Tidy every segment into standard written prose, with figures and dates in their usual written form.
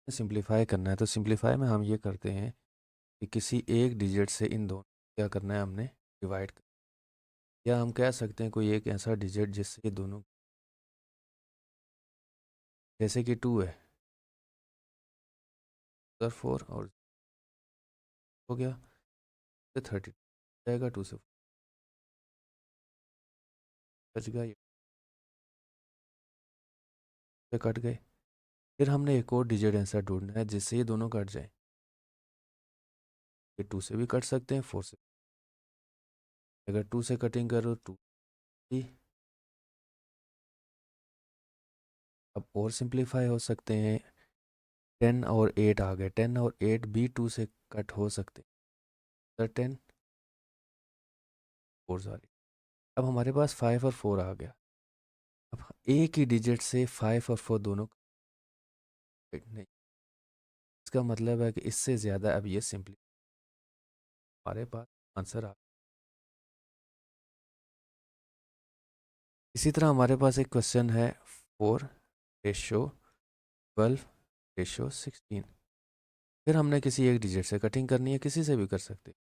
Simplify करना है तो सिंप्लीफाई में हम ये करते हैं कि किसी एक डिजिट से इन दोनों क्या करना है हमने डिवाइड कर, या हम कह सकते हैं कोई एक ऐसा डिजिट जिससे ये दोनों, जैसे कि 2 है, सर 4 और हो गया, तो 30 जाएगा, 2 से 4 बच गया, ये से कट गए। फिर हमने एक और डिजिट आंसर ढूंढना है जिससे ये दोनों कट जाए। ये 2 से भी कट सकते हैं, 4 से। अगर 2 से कटिंग करो 2, अब और सिंप्लीफाई हो सकते हैं। 10 और 8 आ गए, 10 और 8 भी 2 से कट हो सकते हैं, 10 4 सॉरी। अब हमारे पास 5 और 4 आ गया। अब एक ही डिजिट से 5 और 4 दोनों नहीं, इसका मतलब है कि इससे ज़्यादा अब ये सिंपली हमारे पास आंसर आ। इसी तरह हमारे पास एक क्वेश्चन है 4:12:16। फिर हमने किसी एक डिजिट से कटिंग करनी है, किसी से भी कर सकते हैं।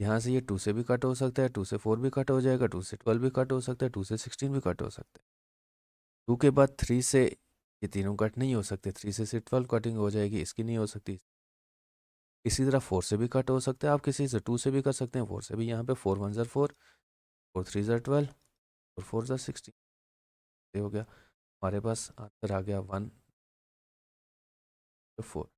यहाँ से ये 2 से भी कट हो सकता है, 2 से 4 भी कट हो जाएगा, 2 से 12 भी कट हो सकता है, 2 से 16 भी कट हो सकता है। 2 के बाद 3 से ये तीनों कट नहीं हो सकते, 3 से सिर्फ 12 कटिंग हो जाएगी, इसकी नहीं हो सकती। इसी तरह 4 से भी कट हो सकता है, आप किसी से 2 से भी कर सकते हैं, 4 से भी। यहाँ पे 4 1 4, 4 3 12 और 4 16, ये हो गया। हमारे पास आंसर आ गया 1:4।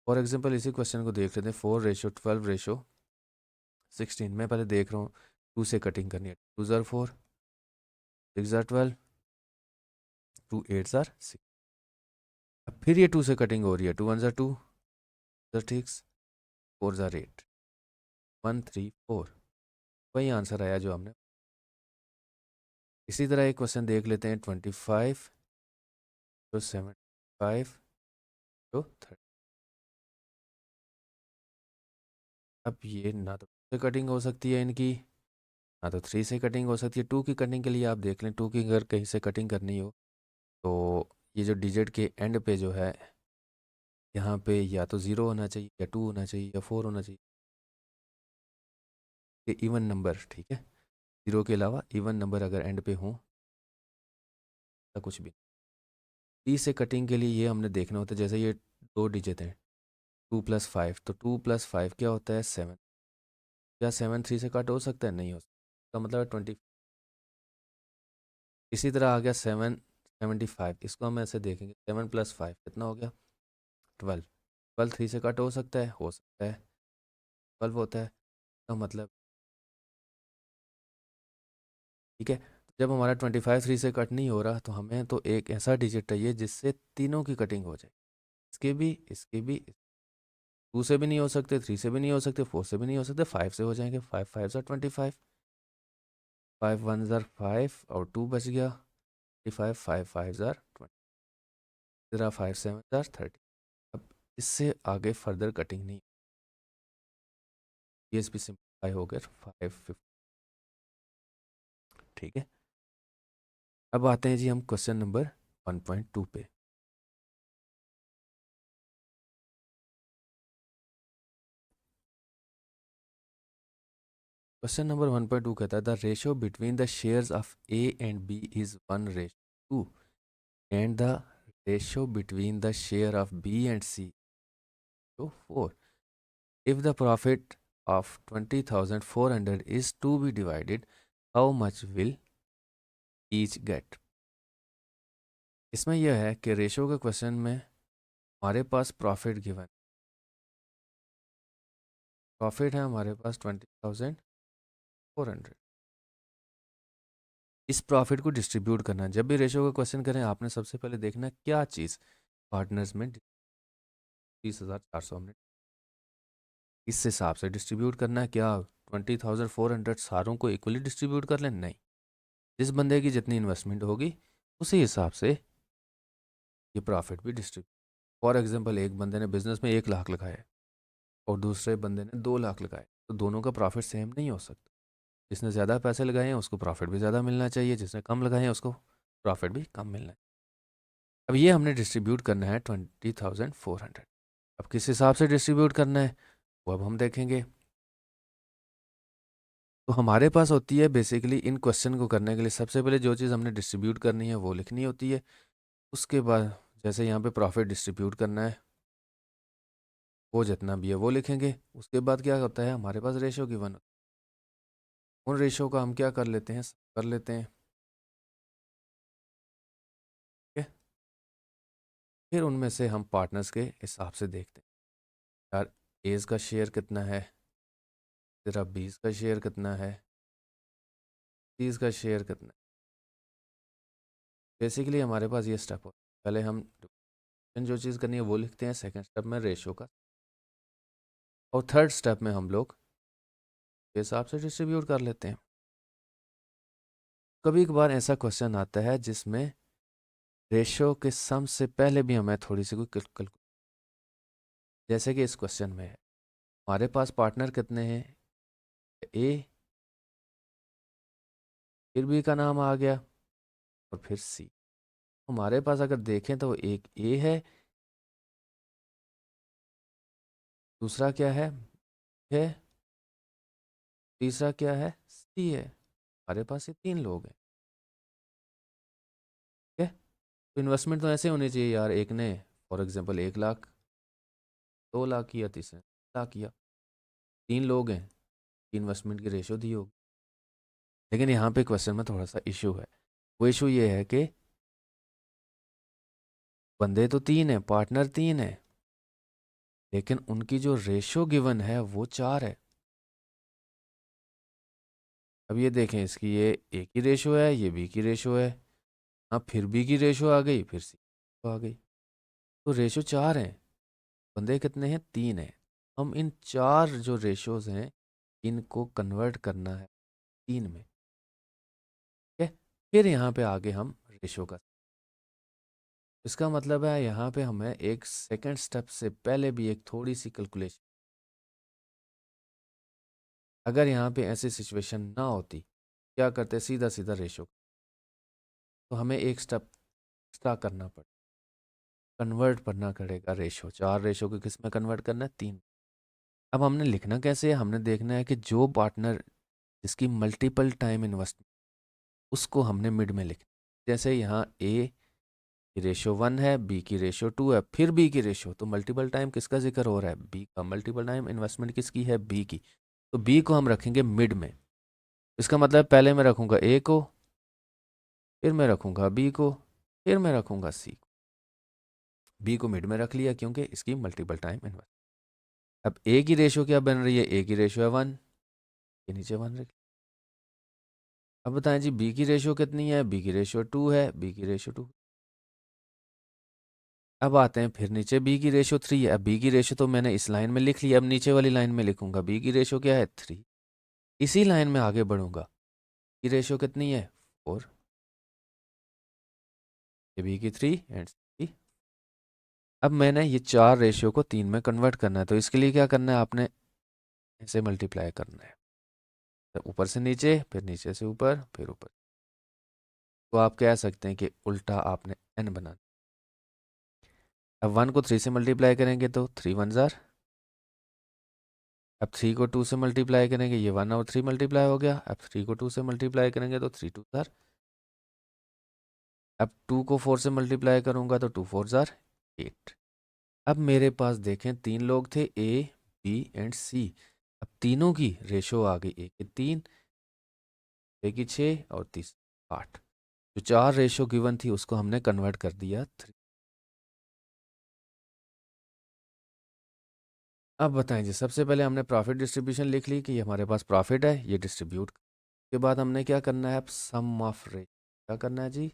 फॉर एग्जाम्पल इसी क्वेश्चन को देख लेते हैं, 4:12:16। मैं पहले देख रहा हूँ 2 से कटिंग करनी है, 2 4, 6 12, 2 8 6। अब फिर ये 2 से कटिंग हो रही है, 2 1 2, 6, 4 8, 1 3 4। वही आंसर आया जो हमने। इसी तरह एक क्वेश्चन देख लेते हैं, 25 तो 75 तो 30। अब ये ना तो 2 से कटिंग हो सकती है इनकी, ना तो 3 से कटिंग हो सकती है। 2 की कटिंग के लिए आप देख लें, 2 की अगर कहीं से कटिंग करनी हो तो ये जो डिजिट के एंड पे जो है, यहाँ पे या तो 0 होना चाहिए, या 2 होना चाहिए, या 4 होना चाहिए। ये इवन नंबर, ठीक है, 0 के अलावा इवन नंबर अगर एंड पे हो या कुछ भी। 30 से कटिंग के लिए ये हमने देखना होता है, जैसे ये 2 डिजिट हैं, 2 + 5, तो 2 + 5 क्या होता है 7। क्या 7 3 से कट हो सकता है? नहीं हो सकता, इसका मतलब है 20। इसी तरह आ गया 775, इसको हम ऐसे देखेंगे, 7 + 5 कितना हो गया 12। 12 3 से कट हो सकता है 12 होता है, इसका मतलब, ठीक है। जब हमारा 25 3 से कट नहीं हो रहा तो हमें तो एक ऐसा डिजिट चाहिए जिससे तीनों की कटिंग हो जाए, इसके भी 2 से भी नहीं हो सकते, 3 से भी नहीं हो सकते, 4 से भी नहीं हो सकते, 5 से हो जाएंगे। 5 5 25, 5 1 5 और 2 बच गया 25, 5 5 20, जरा 5 7 30। अब इससे आगे फर्दर कटिंग नहीं, ये भी सिंपलीफाई हो गया 5 50, ठीक है। अब आते हैं जी हम क्वेश्चन नंबर 1.2 पे। क्वेश्चन नंबर 1.2 कहता है the ratio between the shares of A and B is 1:2 and the ratio between the share of B and C तो 4। If the profit of 20,400 is to be divided, how much will each get? इसमें यह है कि ratio के question में हमारे पास profit given, profit है हमारे पास 20,400। इस प्रॉफिट को डिस्ट्रीब्यूट करना है। जब भी रेशो का क्वेश्चन करें आपने सबसे पहले देखना क्या चीज़ पार्टनर्स में 30,400 हमने इस हिसाब से डिस्ट्रीब्यूट करना है। क्या 20,400 सारों को इक्वली डिस्ट्रीब्यूट कर लें? नहीं, जिस बंदे की जितनी इन्वेस्टमेंट होगी उसी हिसाब से ये प्रॉफिट भी डिस्ट्रीब्यूट। फॉर एग्जांपल एक बंदे ने बिजनेस में 1 लाख लगाए और दूसरे बंदे ने 2 लाख लगाए, तो दोनों का प्रॉफिट सेम नहीं हो सकता। जिसने ज़्यादा पैसे लगाए हैं उसको प्रॉफिट भी ज़्यादा मिलना चाहिए, जिसने कम लगाए हैं उसको प्रॉफिट भी कम मिलना चाहिए। अब ये हमने डिस्ट्रीब्यूट करना है 20,400। अब किस हिसाब से डिस्ट्रीब्यूट करना है वो अब हम देखेंगे। तो हमारे पास होती है बेसिकली इन क्वेश्चन को करने के लिए सबसे पहले जो चीज़ हमने डिस्ट्रीब्यूट करनी है वो लिखनी होती है। उसके बाद जैसे यहाँ पे प्रॉफिट डिस्ट्रीब्यूट करना है, वो जितना भी है वो लिखेंगे। उसके बाद क्या होता है, हमारे पास रेशो गिवन, उन रेशो का हम क्या कर लेते हैं, कर लेते हैं। ठीक है, फिर उनमें से हम पार्टनर्स के हिसाब से देखते हैं, यार एज का शेयर कितना है, तेरा 20 का शेयर कितना है, 30 का शेयर कितना है। बेसिकली हमारे पास ये स्टेप होता है, पहले हम जो चीज़ करनी है वो लिखते हैं, सेकंड स्टेप में रेशो का, और थर्ड स्टेप में हम लोग के हिसाब से डिस्ट्रीब्यूट कर लेते हैं। कभी कभार ऐसा क्वेश्चन आता है जिसमें रेशो के सम से पहले भी हमें थोड़ी सी कोई कैलकुलेट, जैसे कि इस क्वेश्चन में है हमारे पास पार्टनर कितने हैं, ए, फिर बी का नाम आ गया, और फिर सी। हमारे पास अगर देखें तो एक ए है, दूसरा क्या है, तीसरा क्या है, सी है। हमारे पास ये 3 लोग हैं। ठीक है, तो इन्वेस्टमेंट तो ऐसे होनी चाहिए यार, एक ने फॉर एग्जांपल 1 लाख, 2 लाख किया, तीसरे 1 लाख किया, 3 लोग हैं, इन्वेस्टमेंट की रेशो दी होगी। लेकिन यहाँ पे क्वेश्चन में थोड़ा सा इशू है। वो इशू ये है कि बंदे तो 3 हैं, पार्टनर 3 है, लेकिन उनकी जो रेशो गिवन है वो 4 है। अब ये देखें, इसकी ये ए की रेशो है, ये बी की रेशो है, अब फिर बी की रेशो आ गई, फिर सी आ गई, तो रेशो 4 हैं, बंदे कितने हैं, 3 हैं। हम इन 4 जो रेशोज हैं इनको कन्वर्ट करना है 3 में। ठीक है, फिर यहाँ पे आगे हम रेशो का, इसका मतलब है यहाँ पे हमें एक सेकंड स्टेप से पहले भी एक थोड़ी सी कैलकुलेशन, अगर यहाँ पे ऐसी सिचुएशन ना होती, क्या करते, सीधा सीधा रेशो, तो हमें एक स्टेप एक्स्ट्रा करना पड़े, कन्वर्ट करना पड़ेगा रेशो, 4 रेशो को किस में कन्वर्ट करना है, 3। अब हमने लिखना कैसे है, हमने देखना है कि जो पार्टनर जिसकी मल्टीपल टाइम इन्वेस्टमेंट, उसको हमने मिड में लिखना। जैसे यहाँ ए की रेशो 1 है, बी की रेशो 2 है, फिर बी की रेशो, तो मल्टीपल टाइम किसका जिक्र हो रहा है, बी का। मल्टीपल टाइम इन्वेस्टमेंट किसकी है, बी की, तो बी को हम रखेंगे मिड में। इसका मतलब पहले मैं रखूंगा ए को, फिर मैं रखूंगा बी को, फिर मैं रखूंगा सी को। बी को मिड में रख लिया क्योंकि इसकी मल्टीपल टाइम इन्वेस्ट। अब ए की रेशो क्या बन रही है, ए की रेशो है 1, के नीचे 1 रख। अब बताएं जी बी की रेशो कितनी है, बी की रेशो 2 है, बी की रेशो 2। अब आते हैं फिर नीचे, बी की रेशो 3 है। अब बी की रेशो तो मैंने इस लाइन में लिख लिया, अब नीचे वाली लाइन में लिखूंगा बी की रेशो क्या है, 3। इसी लाइन में आगे बढ़ूंगा, की रेशो कितनी है, 4, ये बी की 3 एंड सी। अब मैंने ये 4 रेशियो को 3 में कन्वर्ट करना है, तो इसके लिए क्या करना है, आपने ऐसे मल्टीप्लाई करना है, तो ऊपर से नीचे, फिर नीचे से ऊपर, फिर ऊपर। तो आप कह सकते हैं कि उल्टा आपने n बना। अब 1 को 3 से मल्टीप्लाई करेंगे तो 3 1 जार। अब 3 को 2 से मल्टीप्लाई करेंगे, ये 1 और 3 मल्टीप्लाई हो गया। अब 3 को 2 से मल्टीप्लाई करेंगे तो 3 2 जार। अब 2 को 4 से मल्टीप्लाई करूंगा तो 2 4 जार 8। अब मेरे पास देखें 3 लोग थे, ए, बी एंड सी। अब तीनों की रेशो आ गई, ए की 3, ए की 6 और 8। जो 4 रेशो गिवन थी उसको हमने कन्वर्ट कर दिया 3। अब बताएं जी, सबसे पहले हमने प्रॉफिट डिस्ट्रीब्यूशन लिख ली कि ये हमारे पास प्रॉफिट है, ये डिस्ट्रीब्यूट के बाद हमने क्या करना है, अब सम ऑफ रेशो, क्या करना है जी,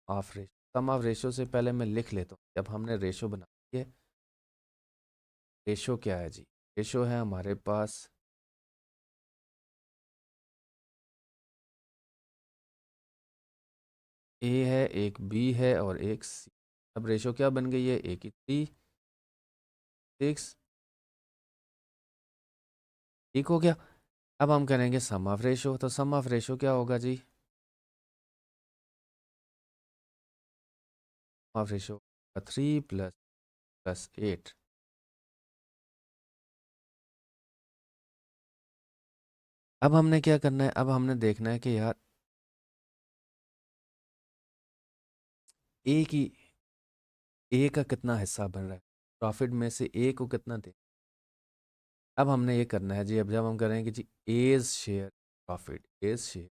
of ratio. Sum of ratio से पहले मैं लिख लेता हूँ, जब हमने रेशो बना है, रेशो क्या है जी, रेशो है हमारे पास ए है, एक बी है और एक सी। अब रेशो क्या बन गई है, ए की 3 6, ठीक हो गया। अब हम करेंगे सम ऑफ रेशो, तो सम ऑफ रेशो क्या होगा जी, ऑफ रेशो 3 प्लस +8। अब हमने क्या करना है, अब हमने देखना है कि यार ए की ए का कितना हिस्सा बन रहा है, प्रॉफिट में से ए को कितना दे। अब हमने ये करना है जी, अब जब हम करेंगे जी A's share profit, A's share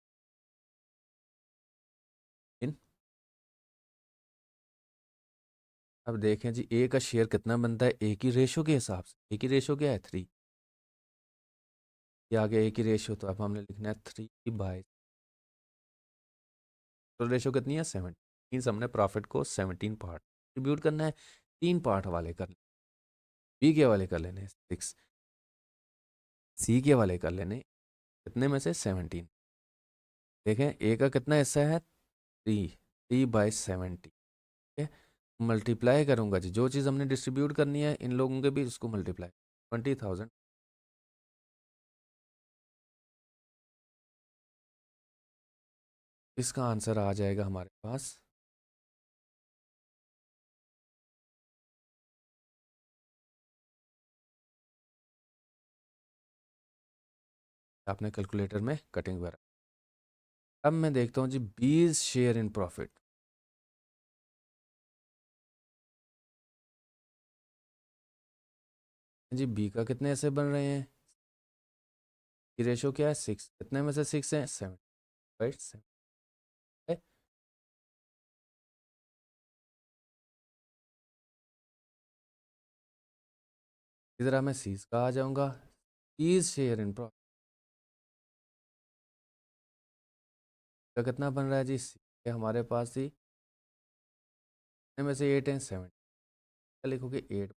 in, अब देखें जी ए का शेयर कितना बनता है ए की रेशो के हिसाब से। ए की रेशो क्या है 3, ये आ गया ए की रेशो, तो अब हमने लिखना है 3/, तो रेशो कितनी है 17, मीन्स हमने प्रॉफिट को 17 पार्ट डिस्ट्रीब्यूट करना है, 3 पार्ट वाले कर, बी के वाले कर लेने 6, सी के वाले कर लेने कितने में से 17। देखें ए का कितना हिस्सा है 3, 3/70, ठीक है। मल्टीप्लाई करूंगा जी, जो चीज़ हमने डिस्ट्रीब्यूट करनी है इन लोगों के भी उसको मल्टीप्लाई, 20,000, इसका आंसर आ जाएगा हमारे पास। आपने कैलकुलेटर में कटिंग वगैरह, अब मैं देखता हूँ G 20 share in profit, G B का कितने ऐसे बन रहे हैं, की रेशो क्या है 6, कितने में से 6 है 7, राइट 7 है। इधर मैं सीज का आ जाऊंगा, 30 शेयर इन प्रॉफिट का कितना बन रहा है जी, हमारे पास ही कितने में से 8 है 7, लिखोगे 8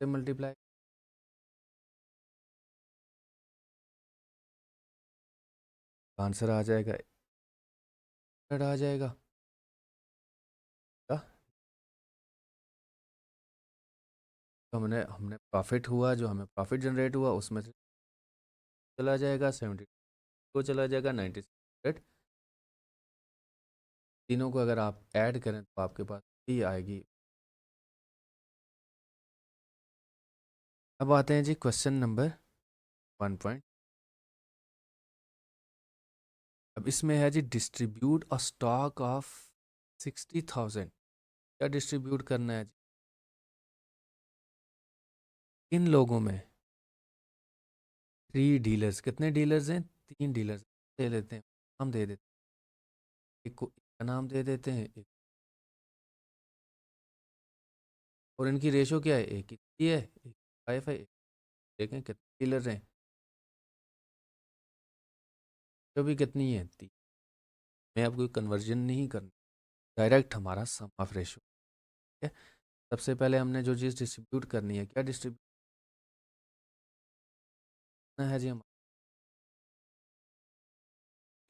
से मल्टीप्लाई, आंसर आ जाएगा, आ जाएगा क्या? तो हमने हमने प्रॉफिट हुआ, जो हमें प्रॉफिट जनरेट हुआ उसमें से चला जाएगा 70, को चला जाएगा 96, तीनों को अगर आप ऐड करें तो आपके पास ये आएगी। अब आते हैं जी क्वेश्चन नंबर 1 पॉइंट, अब इसमें है जी डिस्ट्रीब्यूट अ स्टॉक ऑफ 60,000, क्या डिस्ट्रीब्यूट करना है जी, इन लोगों में 3 डीलर्स, कितने डीलर्स हैं 3 डीलर्स, दे लेते हैं, हम दे देते हैं, एक को एक का नाम दे देते हैं एक, और इनकी रेशो क्या है, एक की 3 है एक 5 है, देखें कितने डीलर्स हैं, जो भी कितनी है 3, मैं अब कोई कन्वर्जन नहीं करना, डायरेक्ट हमारा सम ऑफ रेशो है। सबसे पहले हमने जो चीज़ डिस्ट्रीब्यूट करनी है, क्या डिस्ट्रीब्यूट करना है जी, हमारा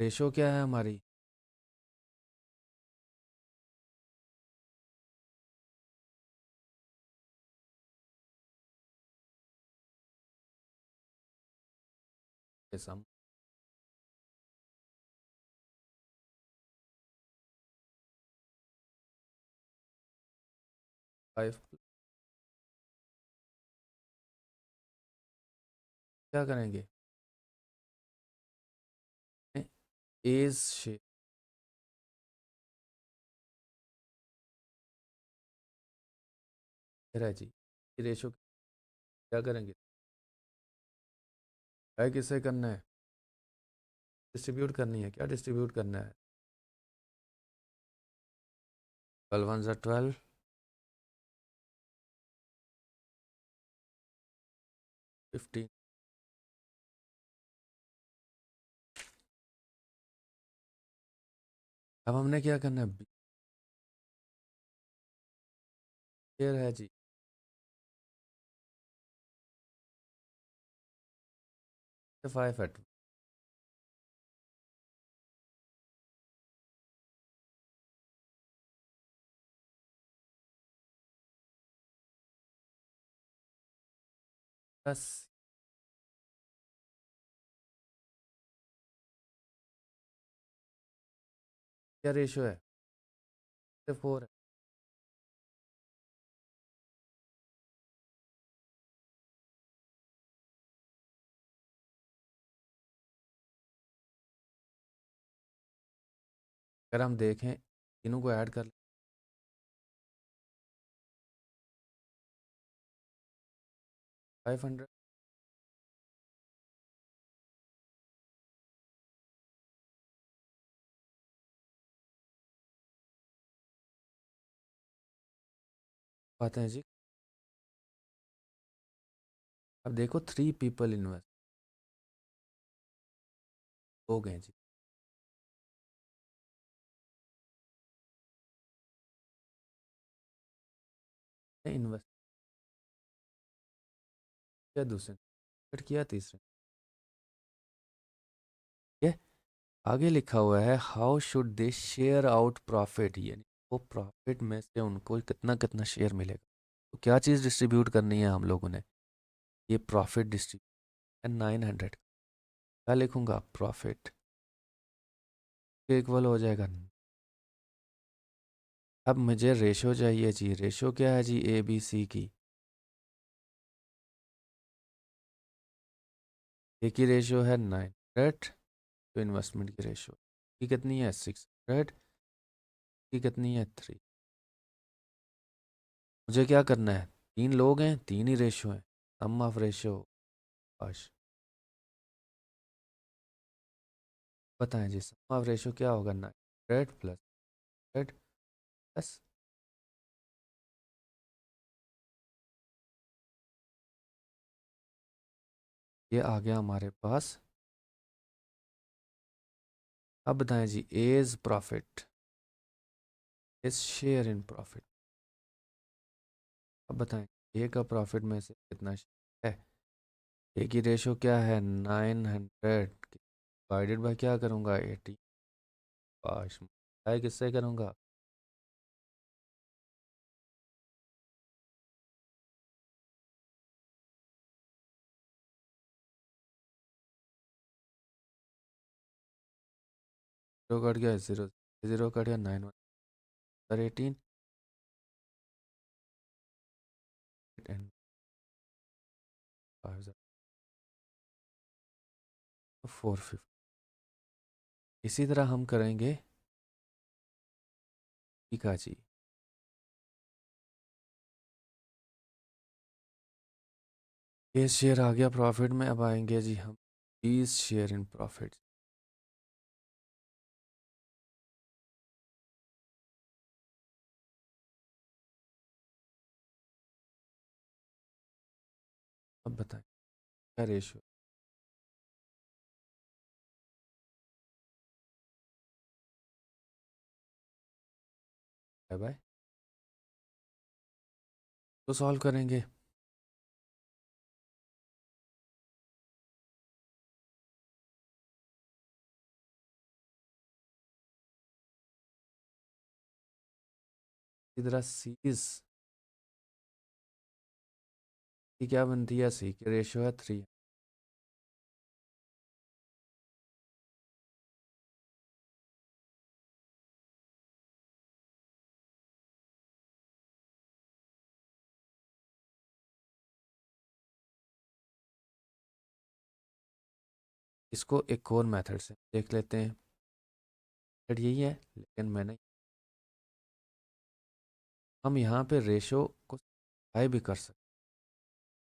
रेशो क्या है हमारी, सम 5, क्या करेंगे एज शेयर है जी, रेशो क्या करेंगे, है किससे करना है, डिस्ट्रीब्यूट करनी है, क्या डिस्ट्रीब्यूट करना है, 12 1 12, 15, अब हमने क्या करना है, शेयर है जी 5 है, 10, क्या रेशो है 4 है, अगर हम देखें तीनों को ऐड कर 500 पाते हैं जी। अब देखो 3 पीपल इन्वेस्ट हो गए जी। इन्वेस्ट किया दूसरे ने किया तीसरे ने। आगे लिखा हुआ है how should they share out profit, यानी वो प्रॉफिट में से उनको कितना कितना शेयर मिलेगा। तो क्या चीज़ डिस्ट्रीब्यूट करनी है हम लोगों ने, ये प्रॉफिट डिस्ट्रीब्यूट 900 क्या लिखूंगा प्रॉफिट इक्वल हो जाएगा। अब मुझे रेशो चाहिए जी, रेशो क्या है जी ए बी सी की। ए की रेशो है 900, तो इन्वेस्टमेंट की रेशो की कितनी है 600, की कितनी है 3। मुझे क्या करना है, 3 लोग हैं 3 ही रेशो हैं, सम ऑफ रेशो। बस बताएं जी सम ऑफ रेशो क्या होगा, 900 प्लस 100 प्लस ये आ गया हमारे पास। अब बताएं जी A's profit is share in profit. अब बताएं ए का प्रॉफिट में से कितना शेयर है। ए की रेशो क्या है 900 डिवाइडेड बाय क्या करूँगा 80, पाँच किससे करूँगा, जीरो कट गया, जीरो जीरो कट गया, 9 1 18 एंड 450। इसी तरह हम करेंगे ठीक है जी। ये शेयर आ गया प्रॉफिट में, अब आएंगे जी हम 20 शेयर इन प्रॉफिट। अब बताएं क्या रेशो है भाई, तो सॉल्व करेंगे। इसी तरह सीरीज की क्या बनती है, सी की रेशो है 3। इसको एक और मेथड से देख लेते हैं, मेथड यही है लेकिन मैंने हम यहाँ पे रेशो को हाई भी कर सकते।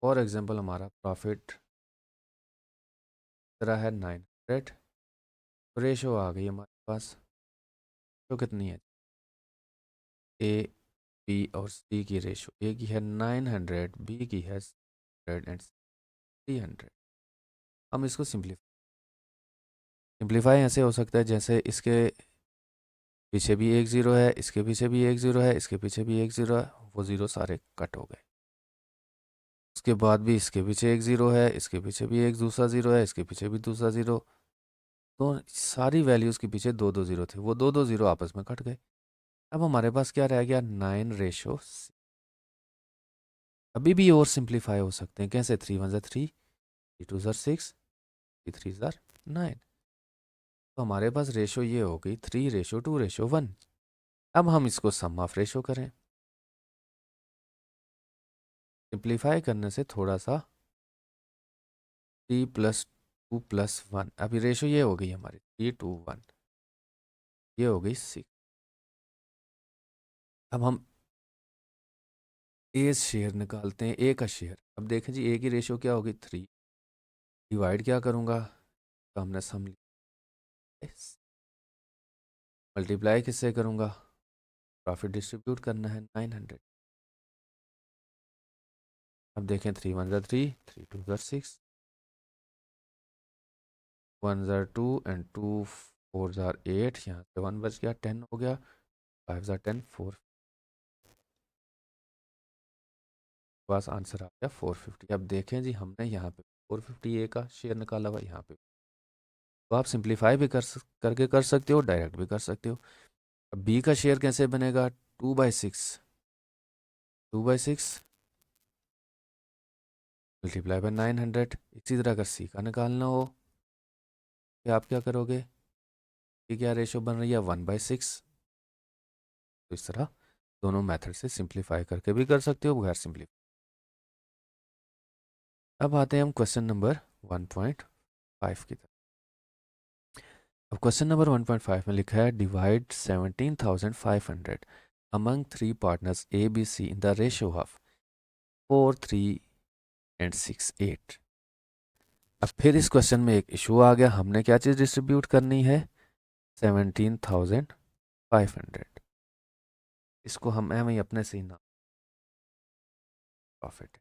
फॉर एग्जांपल हमारा प्रॉफिट तरह है 900, रेशो आ गई हमारे पास, तो कितनी है ए बी और सी की रेशो, ए की है 900, बी की है 100 एंड 300। हम इसको सिंप्लीफाई ऐसे हो सकता है जैसे इसके पीछे भी एक ज़ीरो है, इसके पीछे भी एक ज़ीरो है, इसके पीछे भी एक ज़ीरो है, वो ज़ीरो सारे कट हो गए। उसके बाद भी इसके पीछे एक ज़ीरो है, इसके पीछे भी एक दूसरा ज़ीरो है, इसके पीछे भी दूसरा ज़ीरो, तो सारी वैल्यूज़ के पीछे दो दो ज़ीरो थे, वो दो दो ज़ीरो आपस में कट गए। अब हमारे पास क्या रह गया 9 रेशो। अभी भी और सिंप्लीफाई हो सकते हैं कैसे, 3 1 3, 3 2 6, 3 3 9। तो हमारे पास रेशो ये हो गई 3:2:1। अब हम इसको सम ऑफ रेशो करें, सिंप्लीफाई करने से थोड़ा सा 3 + 2 + 1, अभी रेशो ये हो गई हमारी 3:1। ये हो गई 6। अब हम ए शेयर निकालते हैं, ए का शेयर। अब देखें जी, ए की रेशियो क्या होगी 3, डिवाइड क्या करूँगा, तो हमने सम मल्टीप्लाई किससे करूँगा, प्रॉफिट डिस्ट्रीब्यूट करना है 900। अब देखें 3 1 3, 3 2 6, 1 2 एंड 2 4 8, यहाँ से 1 बच गया, 10 हो गया, 5 10 4, पास आंसर आ गया 450। अब देखें जी, हमने यहाँ पे 450 ए का शेयर निकाला हुआ यहाँ पे, तो आप सिंप्लीफाई भी करके कर सकते हो, डायरेक्ट भी कर सकते हो। अब बी का शेयर कैसे बनेगा, 2/6, 2/6 मल्टीप्लाई बाय 900। इसी तरह अगर सी का निकालना हो, तो आप क्या करोगे, ये क्या रेशो बन रही है 1/6। तो इस तरह दोनों मेथड से सिंप्लीफाई करके भी कर सकते हो, बगैर सिंप्लीफाई। अब आते हैं हम क्वेश्चन नंबर 1.5 की तरफ। अब क्वेश्चन नंबर 1.5 में लिखा है, divide 17,500 among 3 partners A, B, C in the ratio of 4 3 and 6 8। अब फिर इस क्वेश्चन में एक इशू आ गया, हमने क्या चीज़ डिस्ट्रीब्यूट करनी है, 17,500। इसको हम एम ही अपने से ही ना प्रॉफिट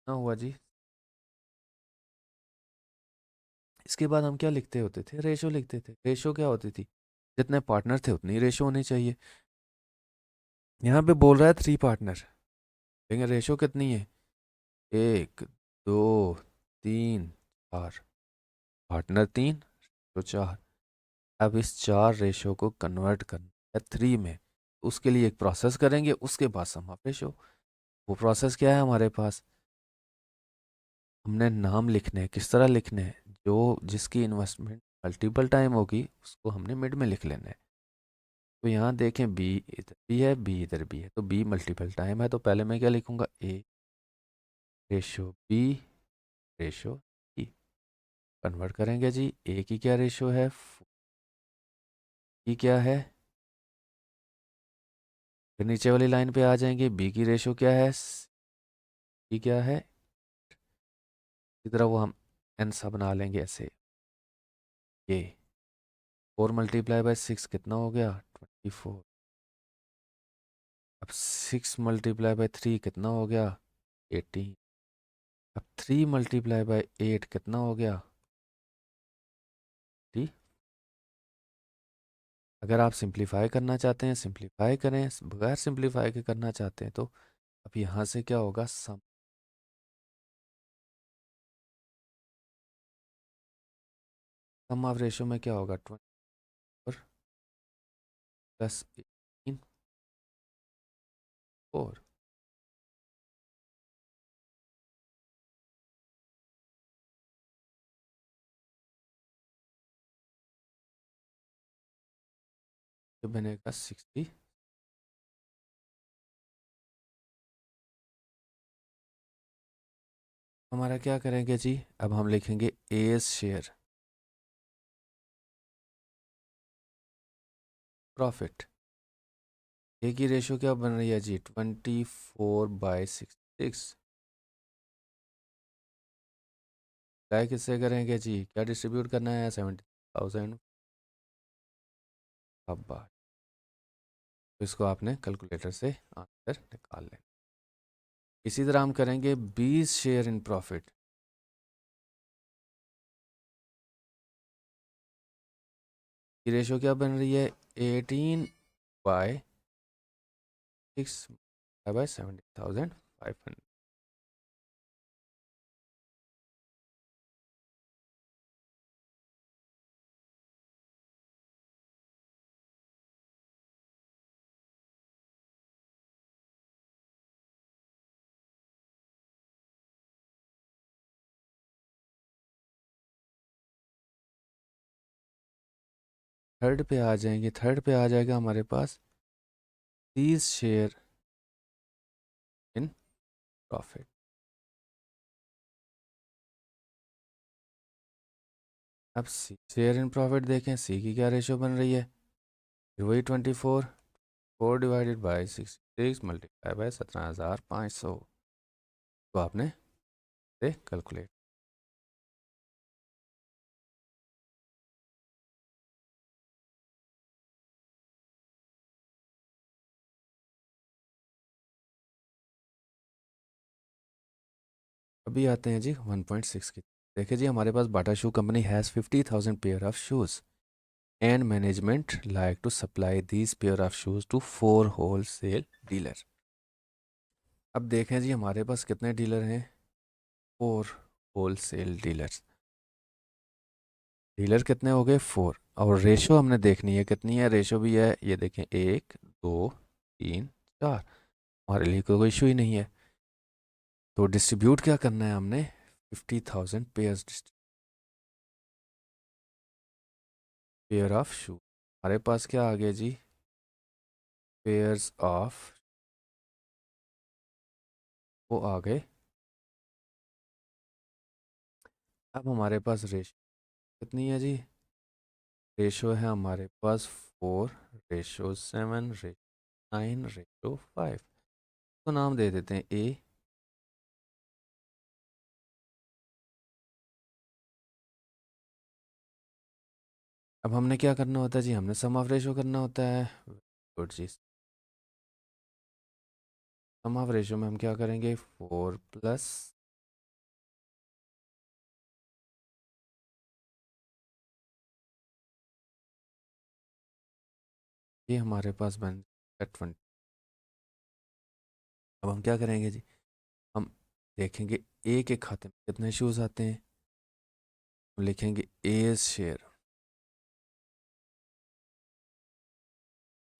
ना हुआ जी। इसके बाद हम क्या लिखते होते थे, रेशो लिखते थे। रेशो क्या होती थी, जितने पार्टनर थे उतनी रेशो होनी चाहिए। यहाँ पे बोल रहा है 3 पार्टनर, लेकिन रेशो कितनी है, 1 2 3 4, पार्टनर 3 तो 4। अब इस 4 रेशो को कन्वर्ट करना है 3 में, उसके लिए एक प्रोसेस करेंगे, उसके बाद सम ऑफ रेशो। वो प्रोसेस क्या है हमारे पास, हमने नाम लिखने हैं। किस तरह लिखने हैं, जो जिसकी इन्वेस्टमेंट मल्टीपल टाइम होगी उसको हमने मिड में लिख लेना है। तो यहाँ देखें, बी इधर भी है, बी इधर भी है, तो बी मल्टीपल टाइम है, तो पहले मैं क्या लिखूंगा, ए रेशो बी रेशो ई। कन्वर्ट करेंगे जी, ए की क्या रेशो है, ई क्या है, फिर नीचे वाली लाइन पे आ जाएंगे, बी की रेशो क्या है, सी क्या है। इसी तरह वो हम एन सा बना लेंगे ऐसे, ये 4 मल्टीप्लाई बाय 6 कितना हो गया 24। अब 6 मल्टीप्लाई बाय 3 कितना हो गया 18। अब 3 मल्टीप्लाई बाय 8 कितना हो गया 30। अगर आप सिंप्लीफाई करना चाहते हैं सिंप्लीफाई करें, बगैर सिंप्लीफाई के करना चाहते हैं तो अब यहाँ से क्या होगा, सम ऑफ रेशो में क्या होगा, 24 प्लस 18 4। ये बनेगा 60। हमारा क्या करेंगे जी, अब हम लिखेंगे एज शेयर प्रॉफिट। ए की रेशो क्या बन रही है जी 24/66। क्या किससे करेंगे जी, क्या डिस्ट्रीब्यूट करना है 70,000। अब बात, तो इसको आपने कैलकुलेटर से आंसर निकाल लें। इसी तरह हम करेंगे 20 शेयर इन प्रॉफिट। की रेशो क्या बन रही है 18/6/70,500। थर्ड पे आ जाएंगे, थर्ड पे आ जाएगा हमारे पास 30 शेयर इन प्रॉफिट। अब शेयर इन प्रॉफिट देखें, सी की क्या रेशो बन रही है, फिर वही 24, 4/66 मल्टीप्लाई बाय 17,500। तो आपने से कैलकुलेट। अभी आते हैं जी 1.6 की। देखिए जी, हमारे पास Bata shoe company has 50,000 pair of shoes and management like to supply these pair of shoes to 4 wholesale dealer. अब देखें जी, हमारे पास कितने डीलर हैं, 4 होल सेल डीलर्स। डीलर कितने हो गए, 4। और रेशो हमने देखनी है कितनी है, रेशो भी है, ये देखें 1 2 3 4। हमारे लिए कोई इशू ही नहीं है। तो डिस्ट्रीब्यूट क्या करना है हमने, 50,000 पेयर्स, पेयर ऑफ शू। हमारे पास क्या आ गया जी, पेयर्स ऑफ, वो आ गए। अब हमारे पास रेशो कितनी है जी, रेशो है हमारे पास 4, रेशो 7, रेशो 9, रेशो 5। तो नाम दे देते हैं ए। अब हमने क्या करना होता है जी, हमने सम ऑफ रेशो करना होता है। गुड जी, सम ऑफ रेशो में हम क्या करेंगे, 4 प्लस, ये हमारे पास बन 20। अब हम क्या करेंगे जी, हम देखेंगे ए के खाते में कितने शूज़ आते हैं, हम लिखेंगे ए शेयर,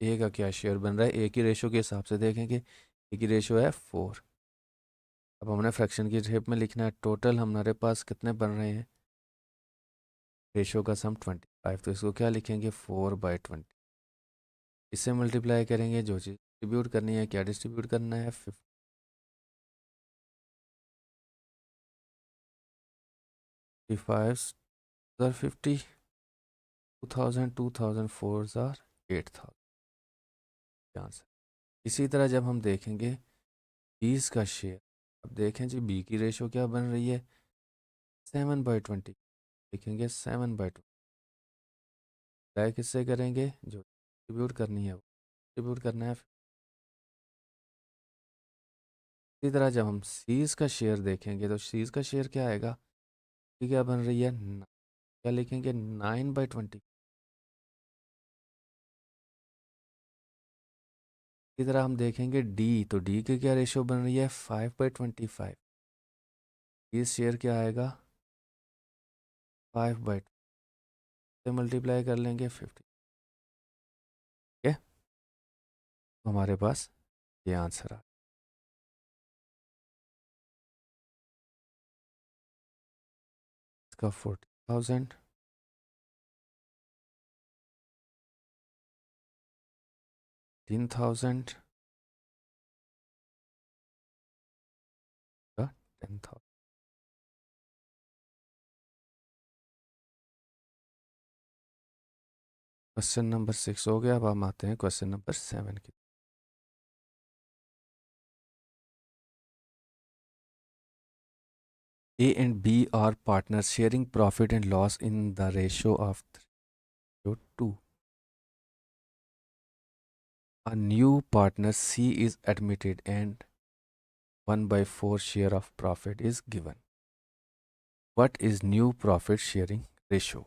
ए का क्या शेयर बन रहा है, ए की रेशो के हिसाब से देखेंगे, ए की रेशो है 4। अब हमने फ्रैक्शन की शेप में लिखना है, टोटल हमारे पास कितने बन रहे हैं, रेशो का सम 25, तो इसको क्या लिखेंगे, 4/20। इससे मल्टीप्लाई करेंगे, जो चीज़ डिस्ट्रीब्यूट करनी है, क्या डिस्ट्रीब्यूट करना है, 55 50, 2000, 2004 8,000 आंसर। इसी तरह जब हम देखेंगे 20 का शेयर, अब देखें जी बी की रेशो क्या बन रही है, 7/20। लिखेंगे 7/20, ट्राई किससे करेंगे, जो डिस्ट्रीब्यूट करनी है वो डिस्ट्रीब्यूट करना है। इसी तरह जब हम सीज का शेयर देखेंगे, तो सीज का शेयर क्या आएगा, ये क्या बन रही है, क्या लिखेंगे, 9/20। इसी तरह हम देखेंगे डी, तो डी की क्या रेशो बन रही है, 5/25। इस शेयर क्या आएगा, 5/, से मल्टीप्लाई कर लेंगे 50। ठीक है, तो हमारे पास ये आंसर आ, इसका 40,000, 10,000 का 10,000। क्वेश्चन नंबर 6 हो गया। अब हम आते हैं क्वेश्चन नंबर 7 की। A and B are partners sharing profit and loss in the ratio of 3:2. A new partner C is admitted and 1/4 share of profit is given. What is new profit sharing ratio?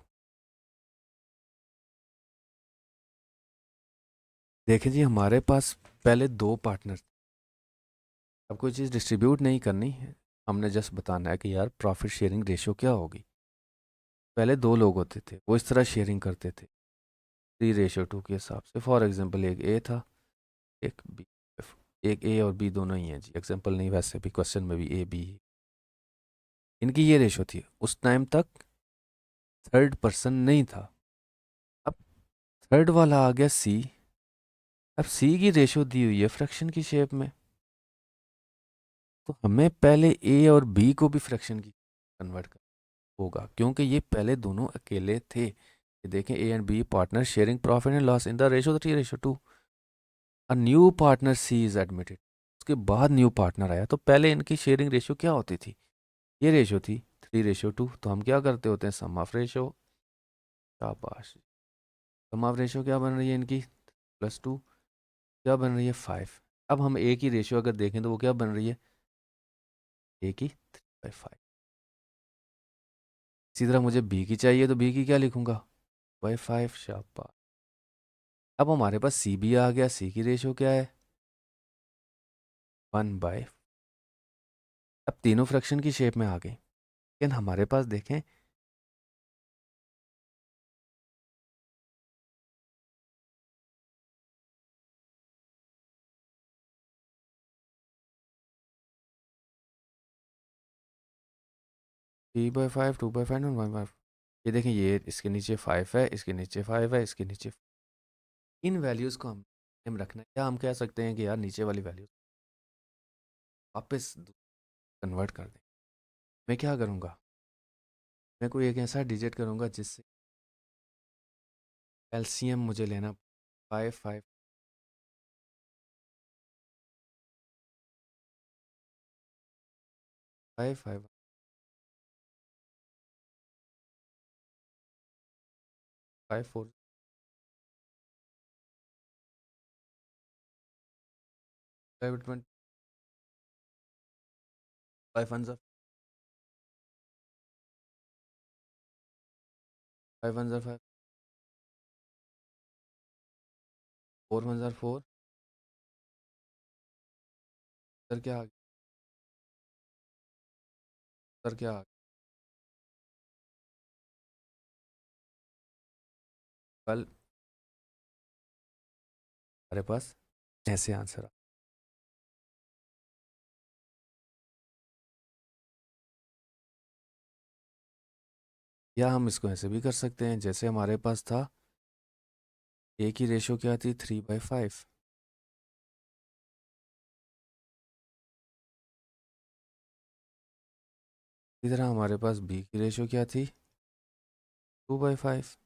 देखिए जी, हमारे पास पहले 2 partner, अब कोई चीज़ distribute नहीं करनी है, हमने जस्ट बताना है कि यार प्रॉफिट शेयरिंग रेशियो क्या होगी। पहले 2 लोग होते थे, वो इस तरह शेयरिंग करते थे 3:2 के हिसाब से। फॉर एग्जांपल एक ए था, एक बी, एक ए और बी दोनों ही हैं जी, एग्जांपल नहीं, वैसे भी क्वेश्चन में भी ए बी, इनकी ये रेशो थी। उस टाइम तक थर्ड पर्सन नहीं था। अब थर्ड वाला आ गया सी। अब सी की रेशो दी हुई है फ्रैक्शन की शेप में, तो हमें पहले ए और बी को भी फ्रैक्शन की कन्वर्ट कर, होगा, क्योंकि ये पहले दोनों अकेले थे। ये देखें, A and B partner sharing profit and loss in the ratio 3:2। A new partner C is admitted, उसके बाद न्यू पार्टनर आया, तो पहले इनकी शेयरिंग रेशियो क्या होती थी? ये रेशियो थी 3:2। तो हम क्या करते होते हैं, सम ऑफ रेशियो। शाबाश। सम ऑफ रेशियो क्या बन रही है इनकी? +2। क्या बन रही है? 5। अब हम ए की रेशियो अगर देखें तो वो क्या बन रही है? ए की 3/5। इसी तरह मुझे बी की चाहिए, तो बी की क्या लिखूंगा? 5। शाबाश। अब हमारे पास सी भी आ गया। सी की रेशियो क्या है? 1/। अब तीनों फ्रैक्शन की शेप में आ गई, लेकिन हमारे पास देखें, 3/5, 2/5 और 1/5। ये देखें, ये इसके नीचे 5 है, इसके नीचे 5 है, इसके नीचे। इन वैल्यूज़ को हम सेम रखना है। क्या हम कह सकते हैं कि यार नीचे वाली वैल्यूज वापस कन्वर्ट कर दें? मैं क्या करूँगा, मैं कोई एक ऐसा डिजिट करूँगा जिससे एलसीएम मुझे लेना। 5 5 5 5 5 4 5 20 5 1 5 1 5 4 1 4। सर क्या आ गया? सर क्या आ गया? 12। हमारे पास ऐसे आंसर आ, या हम इसको ऐसे भी कर सकते हैं जैसे हमारे पास था। ए की रेशियो क्या थी? 3/5। इसी तरह हमारे पास बी की रेशियो क्या थी? 2/5।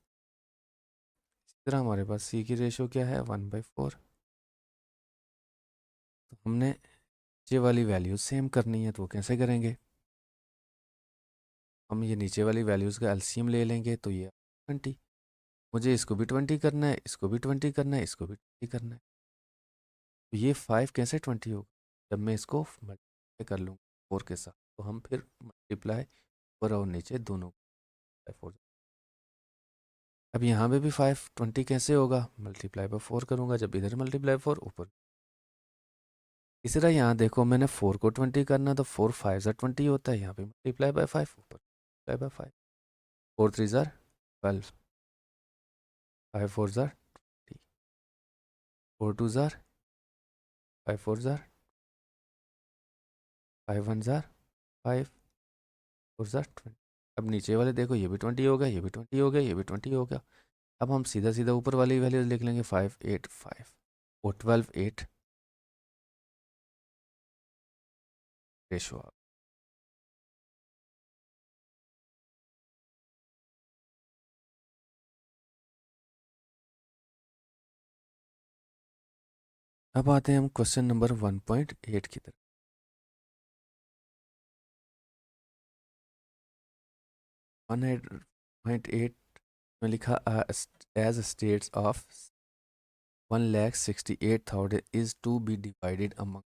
इसी तरह हमारे पास सी की रेशियो क्या है? 1/4। तो हमने नीचे वाली वैल्यूज सेम करनी है, तो वो कैसे करेंगे? हम ये नीचे वाली वैल्यूज़ का एलसीएम ले लेंगे, तो ये 20। मुझे इसको भी 20 करना है, इसको भी 20 करना है, इसको भी 20 करना है। तो ये 5 कैसे 20 होगा? जब मैं इसको मल्टीप्लाई कर लूँगा 4 के साथ, तो हम फिर मल्टीप्लाई ऊपर और नीचे दोनों 4। अब यहाँ पे भी 5 20 कैसे होगा? मल्टीप्लाई 4 करूँगा, जब इधर मल्टीप्लाई 4 ऊपर। इसी तरह यहाँ देखो, मैंने 4 को 20 करना, तो 4 5 ज़ा 20 होता है, यहाँ पे मल्टीप्लाई 5 ऊपर मल्टीप्लाई 5। 4 3 ज़ा 12, 5 4 ज़ा 4 2 ज़ा 5 4 ज़ा 5 1 ज़ा 5 4 ज़ा 20। अब नीचे वाले देखो, ये भी 20 हो गया, ये भी 20 हो गया, ये भी 20 हो गया। अब हम सीधा सीधा ऊपर वाली वैल्यू लिख लेंगे, 5 8 5 और 12 8 रेशो। अब आते हैं हम क्वेश्चन नंबर 1.8 की तरफ। 1.8 में लिखा, as states of 1,68,000 is to be divided among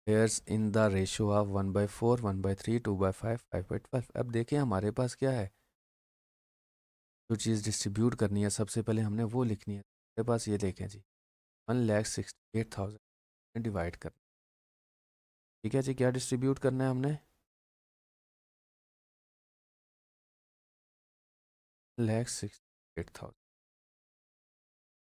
pairs in the ratio of 1/4 1/3 2/5 5/12। अब देखिए हमारे पास क्या है, जो चीज़ डिस्ट्रीब्यूट करनी है सबसे पहले हमने वो लिखनी है। हमारे पास ये देखें जी, 1,68,000 डिवाइड कर। ठीक है जी, क्या डिस्ट्रीब्यूट करना है हमने? 1,68,000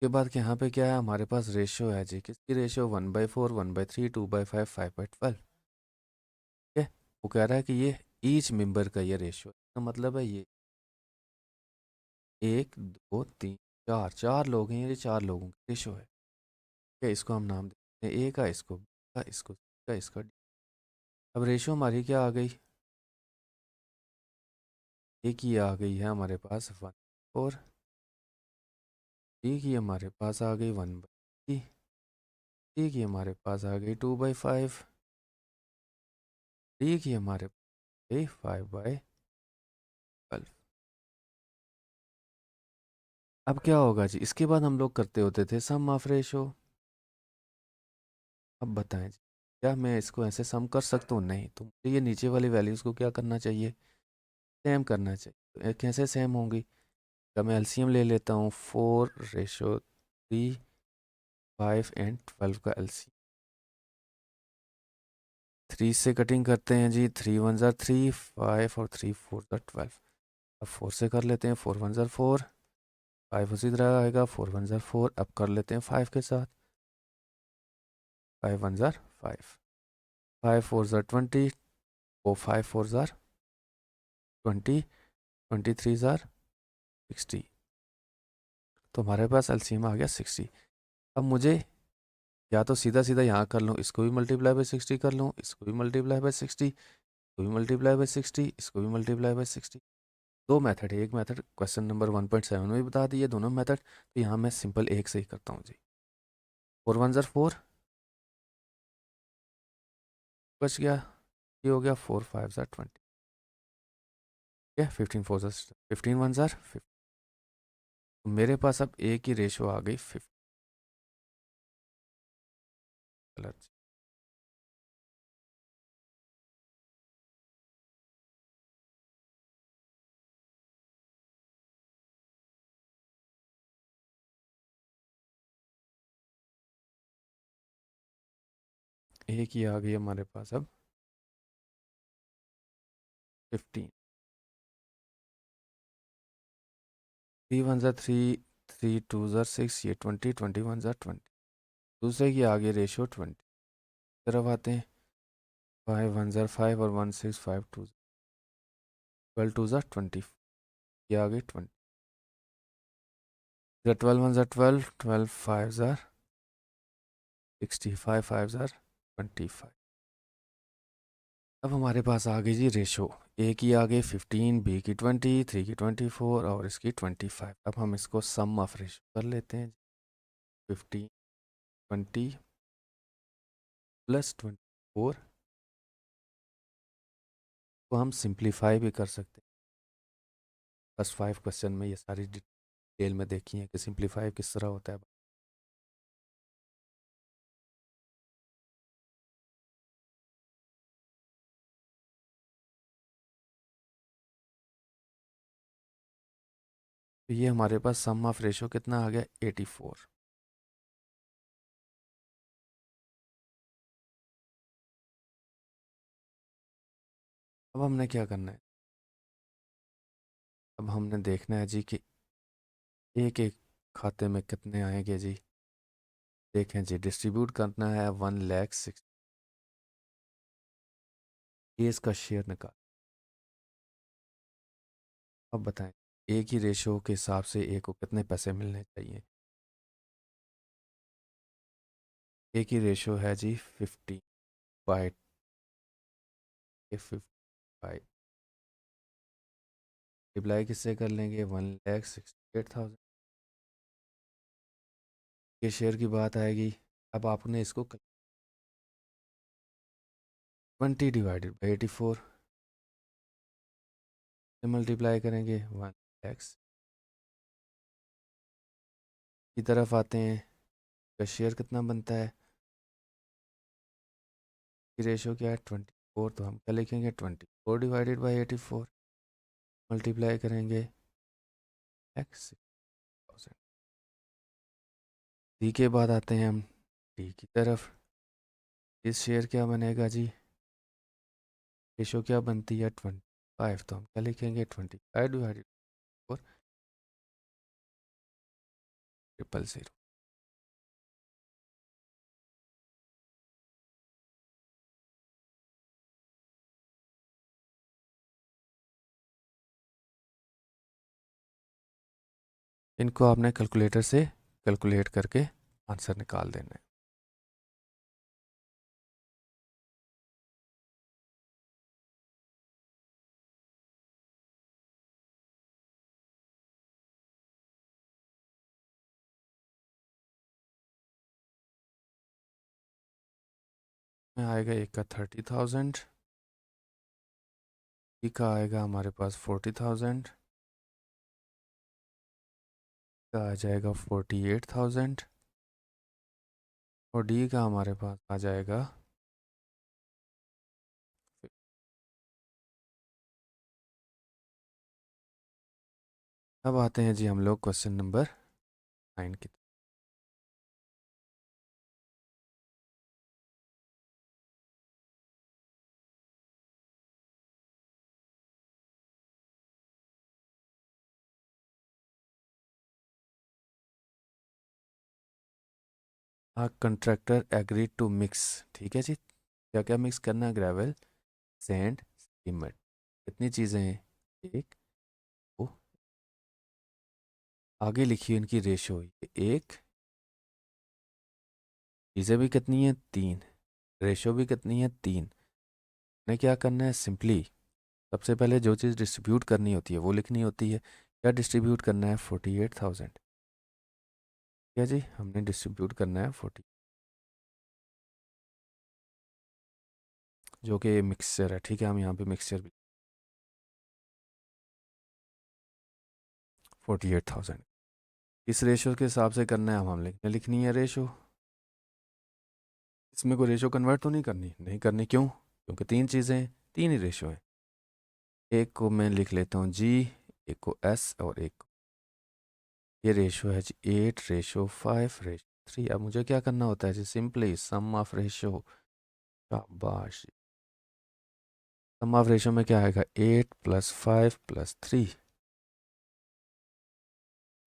के बाद यहाँ पे क्या है, हमारे पास रेशियो है जी, किसकी रेशियो? 1/4 1/3 2/5 5/12। ठीक है, वो कह रहा है कि ये ईच मेंबर का ये रेशियो, इसका मतलब है ये 1 2 3 4 4 लोग हैं, ये 4 लोगों का रेशियो है। ठीक है, इसको हम नाम देते हैं ए का, इसको बी का, इसको सी का, इसका डी। अब रेशियो हमारी क्या आ गई? एक ही आ गई है हमारे पास 1/4। एक ही हमारे पास आ गई 1/3। एक ही हमारे पास आ गई 2/5। एक ही हमारे पास 5/12। अब क्या होगा जी, इसके बाद हम लोग करते होते थे सम ऑफ रेशो। अब बताएं जी, क्या मैं इसको ऐसे सम कर सकता हूँ? नहीं, तो मुझे ये नीचे वाली वैल्यूज़ को क्या करना चाहिए? सेम करना चाहिए। तो कैसे सेम होंगी? तो मैं एलसीएम ले लेता हूँ, 4:3, 5 एंड 12 का एलसीएम। 3 से कटिंग करते हैं जी, 3 1 ज़ा 3, 5 और 3 4 ज़ा 12। अब 4 से कर लेते हैं, 4 1 ज़ा 4, 5 उसी तरह आएगा, 4 1 ज़ा 4। अब कर लेते हैं 5 के साथ, 5 1 ज़ा 5, 5 4 ज़ा 20, और 5 4 ज़ा 20, 23 ज़ा 60। तो हमारे पास एलसीएम आ गया 60। अब मुझे या तो सीधा सीधा यहाँ कर लूँ, इसको भी मल्टीप्लाई बाई 60 कर लूँ, इसको भी मल्टीप्लाई बाई 60, इसको भी मल्टीप्लाई बाई 60, इसको भी मल्टीप्लाई बाई 60। दो मेथड है, एक मेथड क्वेश्चन नंबर 1.7 में भी बता दिए दोनों मेथड। तो यहाँ मैं सिंपल एक से ही करता हूँ जी। 4 1 ज़ा 4 बच गया, ये हो गया 4 5 ज़ा 20, ठीक है। 15 4 ज़ा 15 1 ज़ा 50। तो मेरे पास अब एक ही रेशो आ गई 50 कलर। एक ही आ गई हमारे पास अब 15। 3 1 ज़ा 3, 3 2 ज़ा 6, ये 20, 21 ज़ा 20। दूसरे की आगे रेशो 20 तरफ आते हैं, 5 1 ज़ा 5 और 1 6 5 2 12 2 ज़ा 20, ये आ गई 20। 12 1 ज़ा 12, 12 5 ज़ा 60, 5 5 ज़ा 25। अब हमारे पास आ गई जी रेशो, ए की आ गई 15, बी की 20, 3 की 24 और इसकी 25। अब हम इसको सम ऑफ रेशो कर लेते हैं। 15 20 प्लस 24 को हम सिंप्लीफाई भी कर सकते हैं। फर्स्ट 5 क्वेश्चन में ये सारी डिटेल में देखी है कि सिंप्लीफाई किस तरह होता है। तो ये हमारे पास सम ऑफ रेशो कितना आ गया? 84। अब हमने क्या करना है? अब हमने देखना है जी कि एक एक खाते में कितने आएंगे जी। देखें जी, डिस्ट्रीब्यूट करना है 1,60,000। ये इसका शेयर निकाल। अब बताएं, एक ही रेशो के हिसाब से एक को कितने पैसे मिलने चाहिए? एक ही रेशो है जी 50 बाई 55। मल्टीप्लाई किससे कर लेंगे? 1,68,000 के शेयर की बात आएगी। अब आपने इसको 20 डिवाइडेड बाई 84 से मल्टीप्लाई करेंगे। 1 की तरफ आते हैं, का शेयर कितना बनता है? की रेशो क्या है? 24। तो हम क्या लिखेंगे? 24 डिवाइडेड बाई 84 मल्टीप्लाई करेंगे x 6000। डी के बाद आते हैं हम डी की तरफ। इस शेयर क्या बनेगा जी? रेशो क्या बनती है? 25। तो हम क्या लिखेंगे? 25 डिवाइडेड 4 000। इनको आपने कैलकुलेटर से कैलकुलेट करके आंसर निकाल देना है। में आएगा एक का 30,000, डी का आएगा हमारे पास 40,000, का आ जाएगा 48,000 और डी का हमारे पास आ जाएगा। अब आते हैं जी हम लोग क्वेश्चन नंबर 9 की। आ कंट्रैक्टर एग्री टू मिक्स, ठीक है जी, क्या क्या मिक्स करना है? Gravel, sand, cement. कितनी चीज़ें हैं? एक, दो, आगे लिखिए इनकी रेशो, एक, चीज़ें भी कितनी हैं? तीन, रेशो भी कितनी है? तीन। हमें क्या करना है? सिंपली सबसे पहले जो चीज़ डिस्ट्रीब्यूट करनी होती है वो लिखनी होती है। क्या डिस्ट्रीब्यूट करना है? 48,000। क्या जी, हमने डिस्ट्रीब्यूट करना है 40, जो कि मिक्सचर है, ठीक है। हम यहाँ पे मिक्सचर भी 48,000 इस रेशो के हिसाब से करना है। हम लिखनी है रेशो। इसमें कोई रेशो कन्वर्ट तो नहीं करनी? नहीं करनी। क्यों? क्योंकि तीन चीज़ें हैं, तीन ही रेशो हैं। एक को मैं लिख लेता हूँ जी, एक को एस और एक को, ये रेशो है जी 8:5:3। अब मुझे क्या करना होता है जी? Simply sum of ratio. शाबाश। सम ऑफ रेशो में क्या आएगा? 8 + 5 + 3,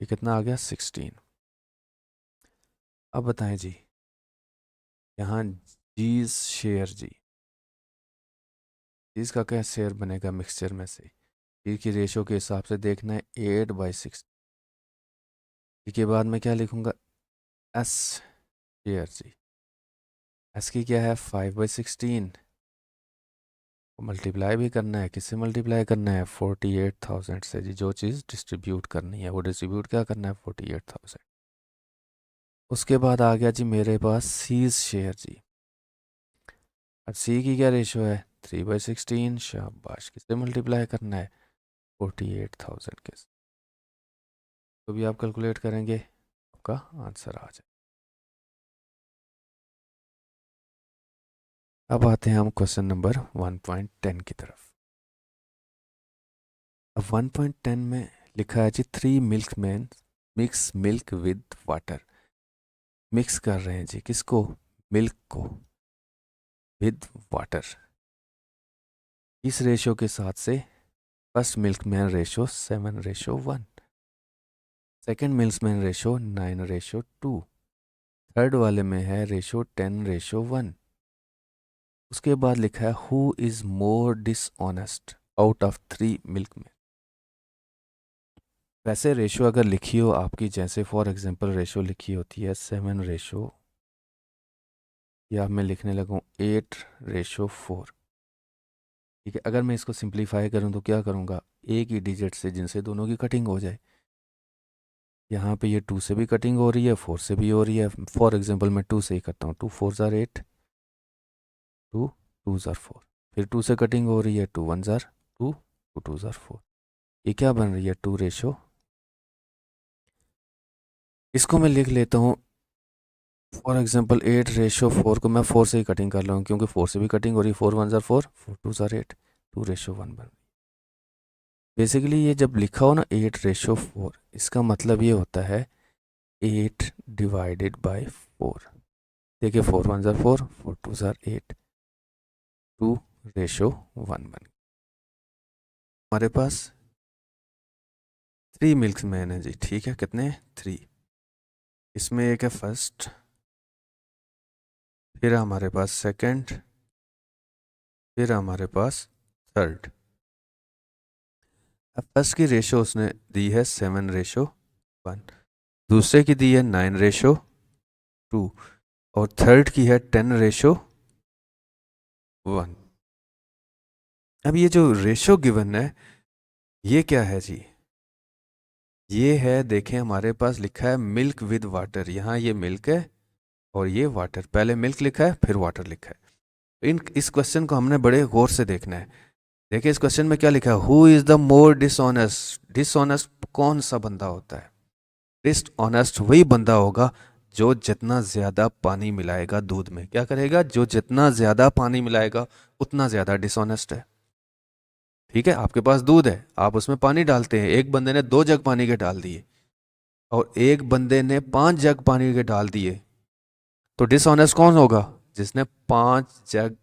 ये कितना आ गया? 16। अब बताएं जी, यहाँ जीज शेयर जी, जीज का क्या शेयर बनेगा मिक्सचर में से? जी की रेशो के हिसाब से देखना है 8/6। के बाद मैं क्या लिखूंगा? एस शेयर जी, एस की क्या है? 5/16। मल्टीप्लाई भी करना है, किससे मल्टीप्लाई करना है? 48,000 से जी। जो चीज़ डिस्ट्रीब्यूट करनी है वो डिस्ट्रीब्यूट क्या करना है? 48,000। उसके बाद आ गया जी मेरे पास सीज शेयर जी। अब सी की क्या रेशो है? 3/16। शाबाश, किससे मल्टीप्लाई करना है? 48,000 के। तो भी आप कैलकुलेट करेंगे, आपका आंसर आ जाए। अब आते हैं हम क्वेश्चन नंबर 1.10 की तरफ। अब 1.10 में लिखा है जी 3 milkman mix milk with water. Mix कर रहे हैं जी किसको? मिल्क को विद वाटर। इस रेशो के साथ से first milkman ratio 7:1, second milkman ratio 9:2, third वाले में है रेशो 10:1। उसके बाद लिखा है who is more dishonest out of 3 milkman. वैसे रेशो अगर लिखी हो आपकी, जैसे फॉर एग्जांपल रेशो लिखी होती है 7 रेशो, या मैं लिखने लगूँ 8:4, ठीक है। अगर मैं इसको सिंप्लीफाई करूँ तो क्या करूँगा? एक ही डिजिट से जिनसे दोनों की कटिंग हो जाए। यहाँ पे ये 2 से भी कटिंग हो रही है, 4 से भी हो रही है। फॉर एग्जांपल मैं 2 से ही करता हूँ, 2 4 ज़ार 8, 2 2 ज़ार 4। फिर 2 से कटिंग हो रही है, 2 1 ज़ार 2, 2 2 ज़ार 4। ये क्या बन रही है? 2:। इसको मैं लिख लेता हूँ फॉर एग्जांपल 8:4 को मैं 4 से ही कटिंग कर रहा हूँ, क्योंकि 4 से भी कटिंग हो रही है। 4 1 ज़ार 4, 4 2 ज़ार 8, 2:1 बन। बेसिकली ये जब लिखा हो ना 8:4, इसका मतलब ये होता है 8/4। देखिए 4 1 ज़ार 4, 4 2 ज़ार 8, 2:1 बन। हमारे पास 3 मिल्कमैन है जी, ठीक है। कितने? 3। इसमें एक है फर्स्ट, फिर हमारे पास सेकंड, फिर हमारे पास थर्ड। अब फर्स्ट की रेशो उसने दी है 7:1, दूसरे की दी है 9:2 और थर्ड की है 10:1। अब ये जो रेशो गिवन है ये क्या है जी? ये है, देखें हमारे पास लिखा है मिल्क विद वाटर। यहाँ ये मिल्क है और ये वाटर। पहले मिल्क लिखा है फिर वाटर लिखा है। इन इस क्वेश्चन को हमने बड़े गौर से देखना है। देखिए इस क्वेश्चन में क्या लिखा है, who is the more dishonest. Dishonest कौन सा बंदा होता है? डिसऑनेस्ट वही बंदा होगा जो जितना ज्यादा पानी मिलाएगा दूध में। क्या करेगा? जो जितना ज्यादा पानी मिलाएगा उतना ज्यादा डिसऑनेस्ट है। ठीक है, आपके पास दूध है, आप उसमें पानी डालते हैं, एक बंदे ने 2 जग पानी के डाल दिए और एक बंदे ने 5 जग पानी के डाल दिए, तो डिसऑनेस्ट कौन होगा? जिसने 5 जग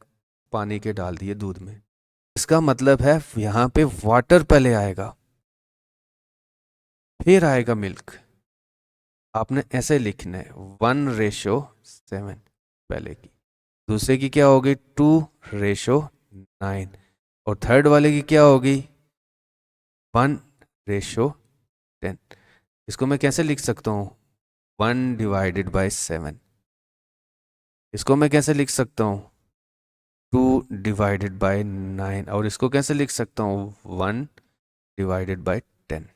पानी के डाल दिए दूध में। इसका मतलब है यहां पे वाटर पहले आएगा, फिर आएगा मिल्क। आपने ऐसे लिखना है 1:7 पहले की, दूसरे की क्या होगी 2:9, और थर्ड वाले की क्या होगी 1:10। इसको मैं कैसे लिख सकता हूँ? 1/7। इसको मैं कैसे लिख सकता हूँ? 2/9। और इसको कैसे लिख सकता हूँ? 1/10।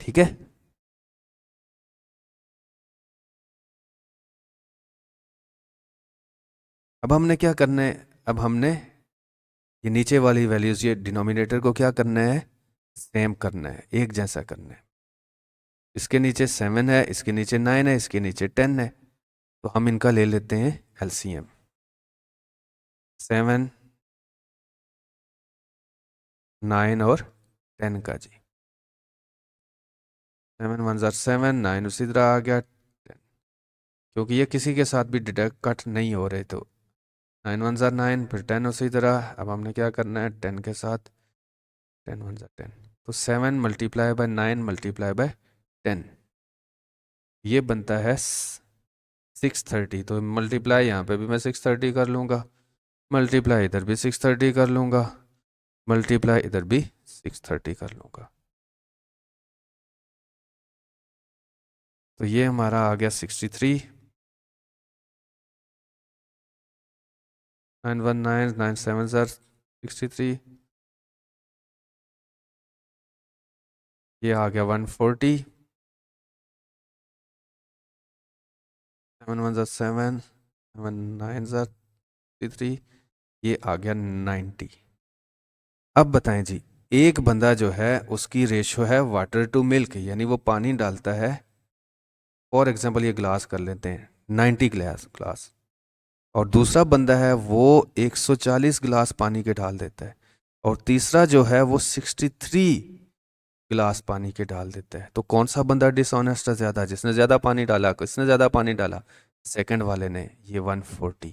ठीक है। अब हमने क्या करना है? अब हमने ये नीचे वाली वैल्यूज, ये डिनोमिनेटर को क्या करना है? सेम करना है, एक जैसा करना है। इसके नीचे 7 है, इसके नीचे 9 है, इसके नीचे 10 है, तो हम इनका ले लेते हैं एलसीएम। 7, 9 और 10 का जी। 7 1 7, 9 उसी तरह आ गया 10, क्योंकि ये किसी के साथ भी डिडक्ट कट नहीं हो रहे, तो 9 1 9, फिर 10 उसी तरह। अब हमने क्या करना है 10 के साथ, 10 1 10, तो 7 मल्टीप्लाई बाय 9 मल्टीप्लाई बाय 10, ये बनता है 630। तो मल्टीप्लाई यहाँ पे भी मैं 630 कर लूँगा, मल्टीप्लाई इधर भी 630 कर लूँगा, मल्टीप्लाई इधर भी 630 कर लूँगा, तो ये हमारा आ गया 63। 9 1 9 9 7 63, ये आ गया 140। 7 1 7, 7 9 63, ये आ गया 90। अब बताएं जी, एक बंदा जो है उसकी रेशो है वाटर टू मिल्क, यानी वो पानी डालता है, फॉर एग्जांपल ये ग्लास कर लेते हैं 90 ग्लास, और दूसरा बंदा है वो 140 गिलास पानी के डाल देता है, और तीसरा जो है वो 63 गिलास पानी के डाल देता है। तो कौन सा बंदा डिसऑनेस्ट है ज़्यादा? जिसने ज़्यादा पानी डाला। किसने ज़्यादा पानी डाला? सेकंड वाले ने, ये 140।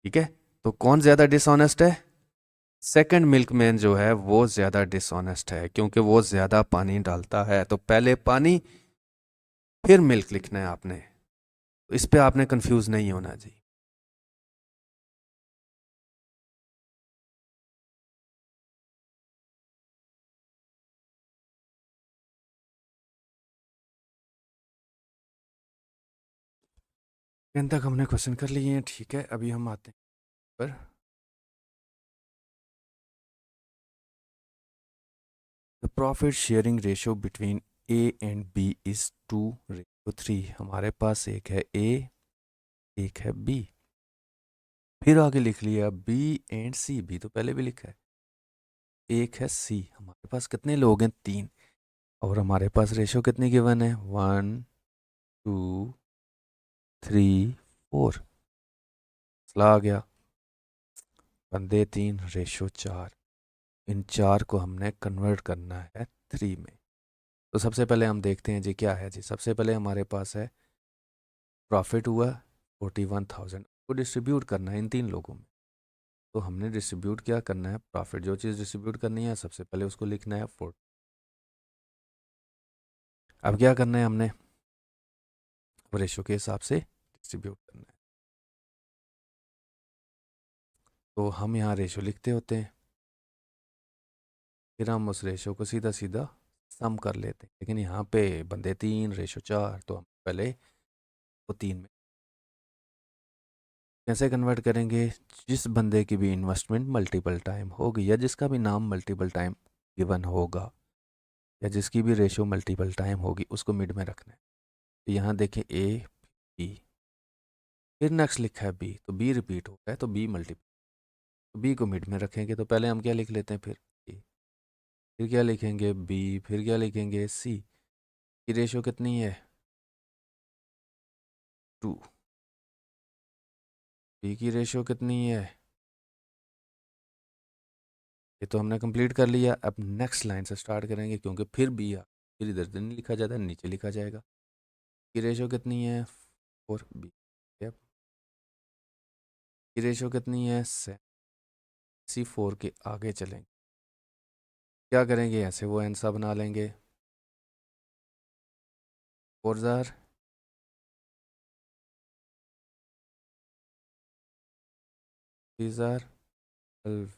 ठीक है, तो कौन ज़्यादा डिसऑनेस्ट है? सेकंड मिल्कमैन जो है वो ज़्यादा डिसऑनेस्ट है, क्योंकि वो ज़्यादा पानी डालता है। तो पहले पानी फिर मिल्क लिखना है आपने, तो इस पे आपने कंफ्यूज नहीं होना जी। इन तक हमने क्वेश्चन कर लिए हैं। ठीक है, अभी हम आते हैं पर the profit sharing ratio between A and B is 2:3। हमारे पास एक है ए, एक है बी, फिर आगे लिख लिया बी एंड सी। बी तो पहले भी लिखा है। एक है सी। हमारे पास कितने लोग हैं? 3। और हमारे पास रेशियो कितनी गिवन है? 1 2 3 4। मसला आ गया, बंदे 3 रेशियो 4। इन 4 को हमने कन्वर्ट करना है 3 में। तो सबसे पहले हम देखते हैं जी क्या है जी। सबसे पहले हमारे पास है प्रॉफिट हुआ 41,000, को डिस्ट्रीब्यूट करना है इन 3 लोगों में। तो हमने डिस्ट्रीब्यूट क्या करना है? प्रॉफिट, जो चीज़ डिस्ट्रीब्यूट करनी है सबसे पहले उसको लिखना है 40। अब क्या करना है हमने? रेशो के हिसाब से डिस्ट्रीब्यूट करना है। तो हम यहाँ रेशो लिखते होते हैं, फिर हम उस रेशो को सीधा सीधा सम कर लेते हैं। लेकिन यहाँ पे बंदे 3 रेशो 4, तो हम पहले वो 3 में कैसे कन्वर्ट करेंगे? जिस बंदे की भी इन्वेस्टमेंट मल्टीपल टाइम होगी, या जिसका भी नाम मल्टीपल टाइम गिवन होगा, या जिसकी भी रेशो मल्टीपल टाइम होगी, उसको मिड में रखना है। तो यहाँ देखें ए बी, फिर नेक्स्ट लिखा है बी, तो बी रिपीट हो गया, तो बी मल्टीप्लाई, तो बी को मिड में रखेंगे, तो पहले हम क्या लिख लेते हैं, फिर ए, फिर क्या लिखेंगे बी, फिर क्या लिखेंगे सी की रेशो कितनी है 2, बी की रेशो कितनी है, ये तो हमने कंप्लीट कर लिया। अब नेक्स्ट लाइन से स्टार्ट करेंगे, क्योंकि फिर बी आ, फिर इधर से नहीं लिखा जाता, नीचे लिखा जाएगा। की रेशो कितनी है 4 बी, की रेशो कितनी है 7, सी 4 के आगे चलेंगे, क्या करेंगे ऐसे वो आंसर बना लेंगे, 4 जार 3 जार 12,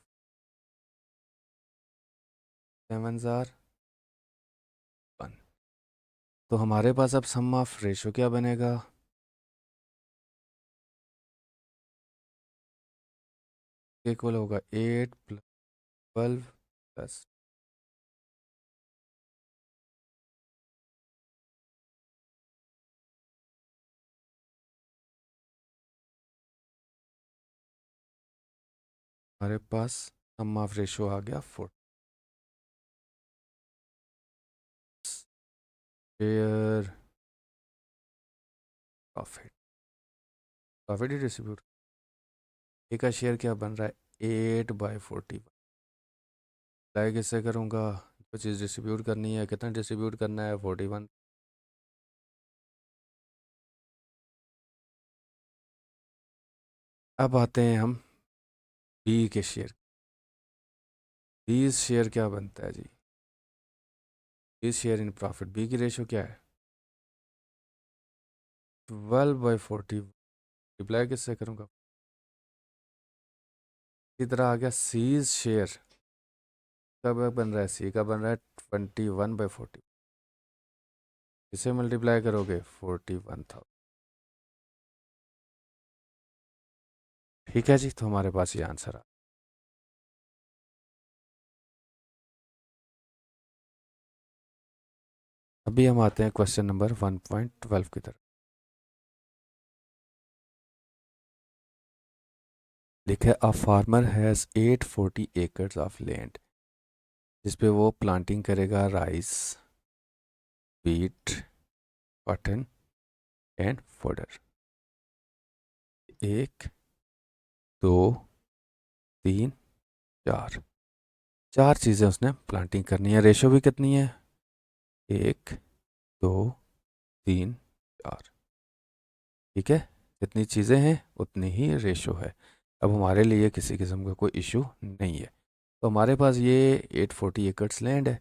7 जार 1। तो हमारे पास अब सम ऑफ रेशो क्या बनेगा, इक्वल होगा 8 + 12 + हमारे पास सम ऑफ रेशो आ गया 4। शेयर प्रॉफिट, प्रॉफिट ही डिस्ट्रीब्यूट, ए का शेयर क्या बन रहा है 8/41, अप्लाई किससे करूँगा, जो चीज़ डिस्ट्रीब्यूट करनी है, कितना डिस्ट्रीब्यूट करना है 41। अब आते हैं हम बी के शेयर, बी शेयर क्या बनता है जी, B share in profit, B की रेशो क्या है 12/40, रिप्लाई किससे करूँगा, इसी तरह आ गया सी शेयर, कब बन रहा है, सी का बन रहा है 21/40, इसे मल्टीप्लाई करोगे 41,000। ठीक है जी, तो हमारे पास ये आंसर आ, अभी हम आते हैं क्वेश्चन नंबर 1.12 की तरफ। लिखा है a farmer has 840 acres of land, जिस पे वो प्लांटिंग करेगा rice, beet, cotton and fodder. 1 2 3 4, 4 चीज़ें उसने प्लांटिंग करनी है, रेशो भी कितनी है 1 2 3 4, ठीक है, जितनी चीज़ें हैं उतनी ही रेशो है। अब हमारे लिए किसी किस्म का कोई इशू नहीं है, तो हमारे पास ये 840 एकर्स लैंड है,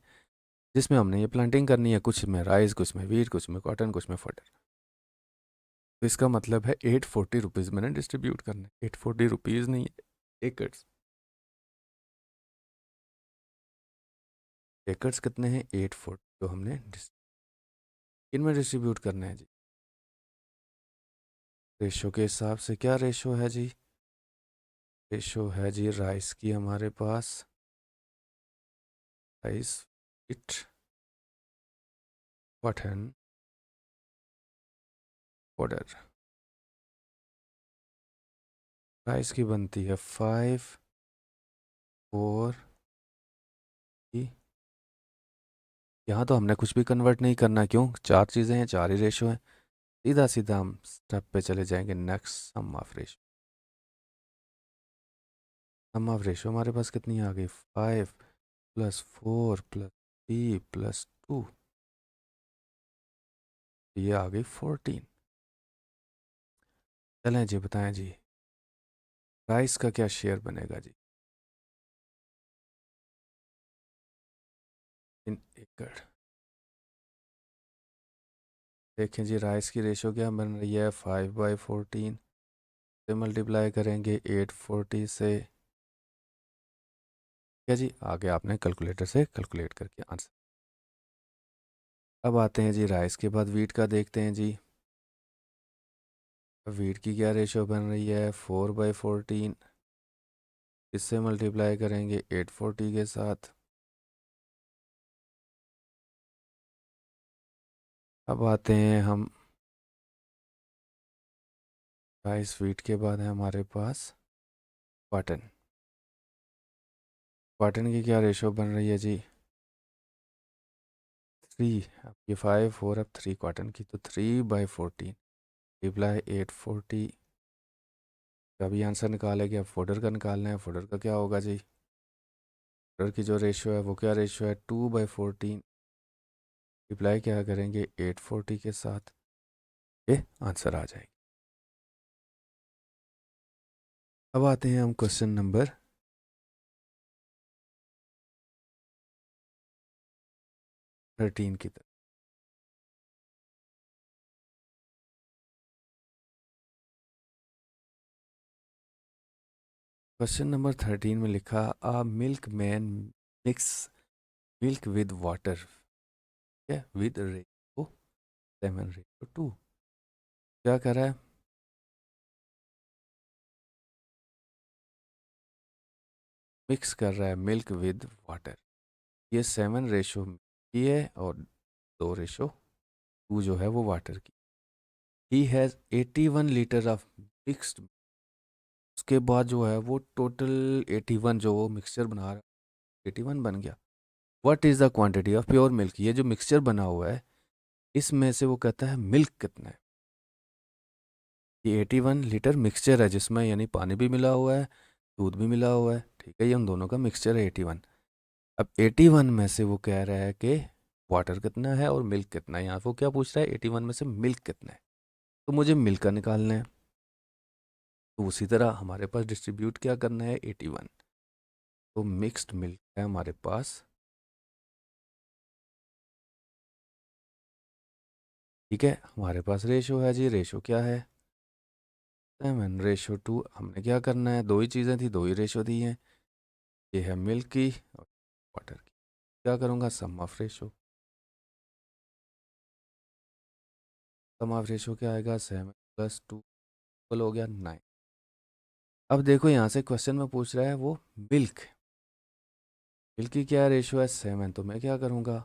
जिसमें हमने ये प्लांटिंग करनी है, कुछ में राइस, कुछ में वीट, कुछ में कॉटन, कुछ में फोडर। तो इसका मतलब है 840 रुपीज़ मैंने डिस्ट्रीब्यूट करना है, 840 रुपीज़ नहीं, एकर्स। एकर्स कितने हैं 840, तो हमने इनमें डिस्ट्रीब्यूट करना है जी, रेशो के हिसाब से। क्या रेशो है जी, रेशो है जी राइस की हमारे पास, rice, wheat, cotton, fodder. Rice की बनती है 5 4, यहाँ तो हमने कुछ भी कन्वर्ट नहीं करना, क्यों, 4 चीज़ें हैं, 4 ही रेशो हैं, सीधा सीधा हम स्टेप पे चले जाएंगे, next sum of ratio. Sum of ratio हमारे पास कितनी आ गई 5 + 4 + 3 + 2, ये आ गई 14। चलें जी, बताएं जी राइस का क्या शेयर बनेगा जी इन एकड़। देखें जी राइस की रेशो क्या बन रही है 5/14, से मल्टीप्लाई करेंगे 840 से, क्या जी, आगे आपने कैलकुलेटर से कैलकुलेट करके आंसर। अब आते हैं जी राइस के बाद वीट का देखते हैं जी, वीट की क्या रेशो बन रही है 4/14, इससे मल्टीप्लाई करेंगे 840 के साथ। अब आते हैं हम 22 फीट के बाद है हमारे पास क्वार्टन। क्वार्टन की क्या रेशो बन रही है जी? 3। अब ये 5 4 अब 3 क्वार्टन की, तो 3/14 रिप्लाई 840 का भी आंसर निकालेंगे। अब फोल्डर का निकालना है। फोल्डर का क्या होगा जी? फोल्डर की जो रेशो है वो क्या रेशो है? 2/14 रिप्लाई क्या करेंगे 840 के साथ, ये आंसर आ जाएगी। अब आते हैं हम क्वेश्चन नंबर 13 की तरफ। क्वेश्चन नंबर 13 में लिखा a milkman mix milk with water with ratio 7:2। क्या कर रहा है? मिक्स कर रहा है मिल्क विद वाटर। ये 7 रेशो की है और 2:2 जो है वो वाटर की। He has 81 litre of mixed. उसके बाद जो है वो टोटल 81 जो वो मिक्सचर बना रहा है 81 बन गया। What is the quantity of pure milk? ये जो मिक्सचर बना हुआ है इसमें से वो कहता है मिल्क कितना है। ये 81 लीटर मिक्सचर है जिसमें यानी पानी भी मिला हुआ है, दूध भी मिला हुआ है, ठीक है। ये उन दोनों का मिक्सचर है 81। अब 81 में से वो कह रहा है कि वाटर कितना है और मिल्क कितना है। यहाँ वो क्या पूछ रहा है? 81 में से मिल्क कितना है, तो मुझे मिल्क का निकालना है। तो उसी तरह हमारे पास डिस्ट्रीब्यूट क्या करना है 81। तो मिक्स्ड मिल्क है हमारे पास, ठीक है। हमारे पास रेशो है जी, रेशो क्या है 7:2। हमने क्या करना है? दो ही चीज़ें थी, दो ही रेशो दी हैं। ये है मिल्क की और वाटर की। क्या करूँगा? Sum of ratio. Sum of ratio क्या आएगा? 7 + 2 हो गया 9। अब देखो यहाँ से क्वेश्चन में पूछ रहा है वो मिल्क। मिल्क की क्या रेशो है? 7। तो मैं क्या करूँगा?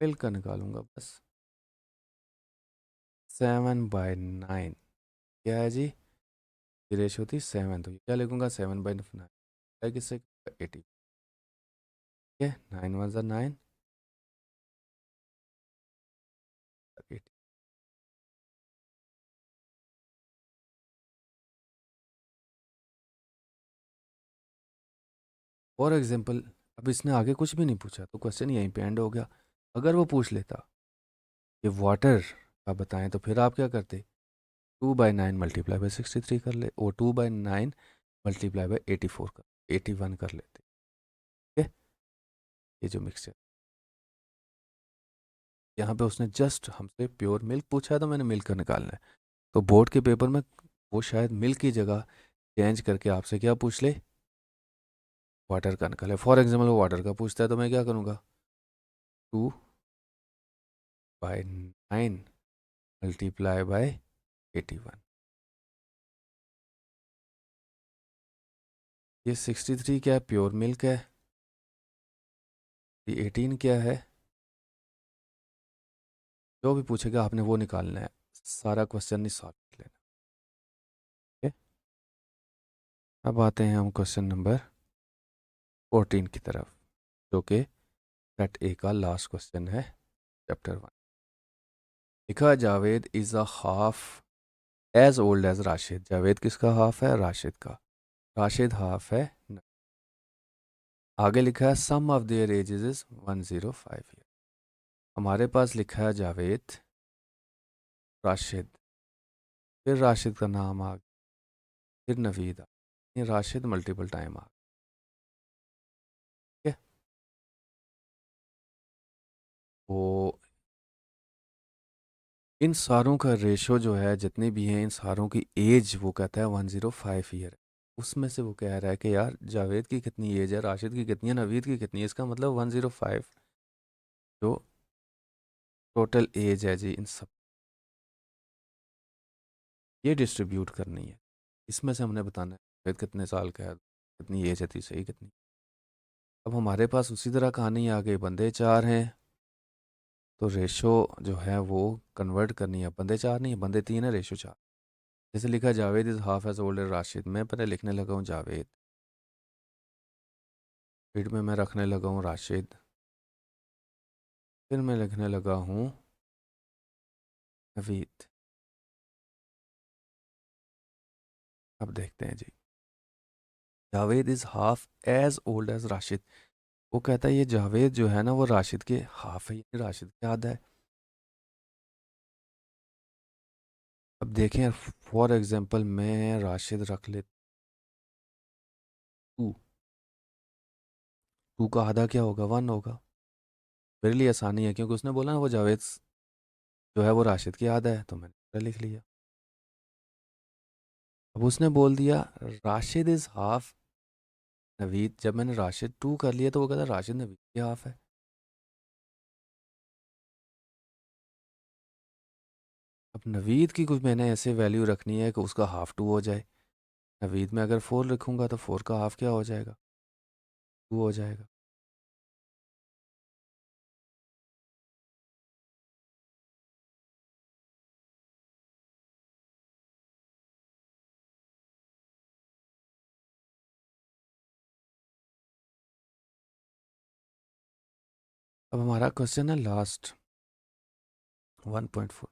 मिल्क का निकालूंगा बस। 7/9 क्या है जी? ये रेशो थी 7, तो ये क्या लिखूंगा 7/9 है किससे? 80। ठीक है, 9 × 1 = 9 80। फॉर एग्जाम्पल अब इसने आगे कुछ भी नहीं पूछा तो क्वेश्चन यहीं पे एंड हो गया। अगर वो पूछ लेता कि वाटर का बताएं तो फिर आप क्या करते? 2/9 × 63 कर ले, वो 2/9 × 84 कर 81 कर लेते। ठीक है, ये जो मिक्सचर यहाँ पे उसने जस्ट हमसे प्योर मिल्क पूछा है तो मैंने मिल्क का निकालना है। तो बोर्ड के पेपर में वो शायद मिल्क की जगह चेंज करके आपसे क्या पूछ ले? वाटर का निकाले। फॉर एग्जाम्पल वो वाटर का पूछता है तो मैं क्या करूँगा? 2/9 × 81। ये 63 क्या है? प्योर मिल्क है। ये 18 क्या है? जो भी पूछेगा आपने वो निकालना है, सारा क्वेश्चन नहीं सॉल्व कर लेना। ठीक है, अब आते हैं हम क्वेश्चन नंबर 14 की तरफ, जो कि सेट ए का लास्ट क्वेश्चन है चैप्टर 1। लिखा Javed is a half as old as Rashid. Javed किसका हाफ है? राशिद का। राशिद हाफ है आगे लिखा है sum of their ages is 105 year. हमारे पास लिखा है जावेद, राशिद, फिर राशिद का नाम आ गया, फिर नवीद आ गया। ये राशिद मल्टीपल टाइम आ गया। ठीक है, वो इन सारों का रेशो जो है जितने भी हैं इन सारों की एज वो कहता है 105 ईयर। उसमें से वो कह रहा है कि यार जावेद की कितनी एज है, राशिद की कितनी है, नवीद की कितनी है। इसका मतलब 105 जो टोटल एज है जी इन सब, ये डिस्ट्रीब्यूट करनी है। इसमें से हमने बताना है जावेद कितने साल का है, कितनी एज है थी, सही कितनी। अब हमारे पास उसी तरह कहानी आ गई, बंदे 4 हैं तो रेशो जो है वो कन्वर्ट करनी है। बंदे 4 नहीं, बंदे 3 है, रेशो 4। जैसे लिखा Javed is half as old as Rashid, मैं पहले लिखने लगा हूँ जावेद, फिर में मैं रखने लगा हूँ राशिद, फिर मैं लिखने लगा हूँ नवीद। अब देखते हैं जी, Javed is half as old as Rashid. वो कहता है ये जावेद जो है ना वो राशिद के हाफ है, यानी राशिद के आधा है। अब देखें, फॉर एग्जांपल मैं राशिद रख लेता हूँ, टू का आधा क्या होगा, वन होगा। मेरे लिए आसानी है क्योंकि उसने बोला ना वो जावेद जो है वो राशिद की आधा है, तो मैंने लिख लिया। अब उसने बोल दिया राशिद इज़ हाफ नवीद, जब मैंने राशिद टू कर लिया तो वो कहता राशिद नवीद की हाफ है। अब नवीद की कुछ मैंने ऐसे वैल्यू रखनी है कि उसका हाफ टू हो जाए। नवीद में अगर फोर लिखूंगा तो फोर का हाफ क्या हो जाएगा, टू हो जाएगा। अब हमारा क्वेश्चन है लास्ट 1.4।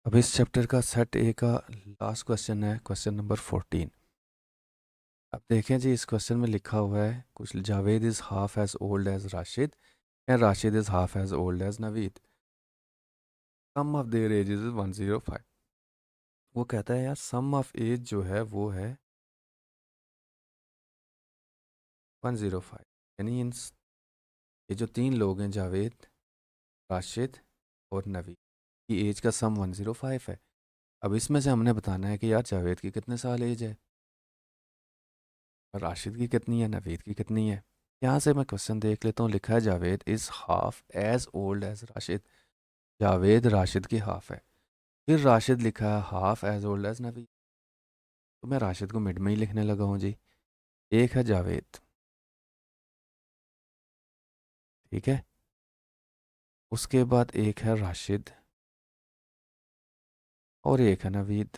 अब इस चैप्टर का सेट ए का लास्ट क्वेश्चन है क्वेश्चन नंबर 14। अब देखें जी, इस क्वेश्चन में लिखा हुआ है कुछ, Javed is half as old as Rashid and Rashid is half as old as Naveed, sum of their ages is 105। वो कहता है यार सम ऑफ एज जो है वो है 105, यानी इन ये जो तीन लोग हैं जावेद, राशिद और नवीद की एज का सम 105 है। अब इसमें से हमने बताना है कि यार जावेद की कितने साल एज है, और राशिद की कितनी है, नवीद की कितनी है। यहाँ से मैं क्वेश्चन देख लेता हूँ, लिखा है Javed is half as old as Rashid, Javed Rashid की हाफ है। फिर राशिद लिखा है half as old as Naveed, तो मैं राशिद को मिड में ही लिखने लगा हूँ जी। एक है जावेद, ठीक है, उसके बाद एक है राशिद और एक है नवीद।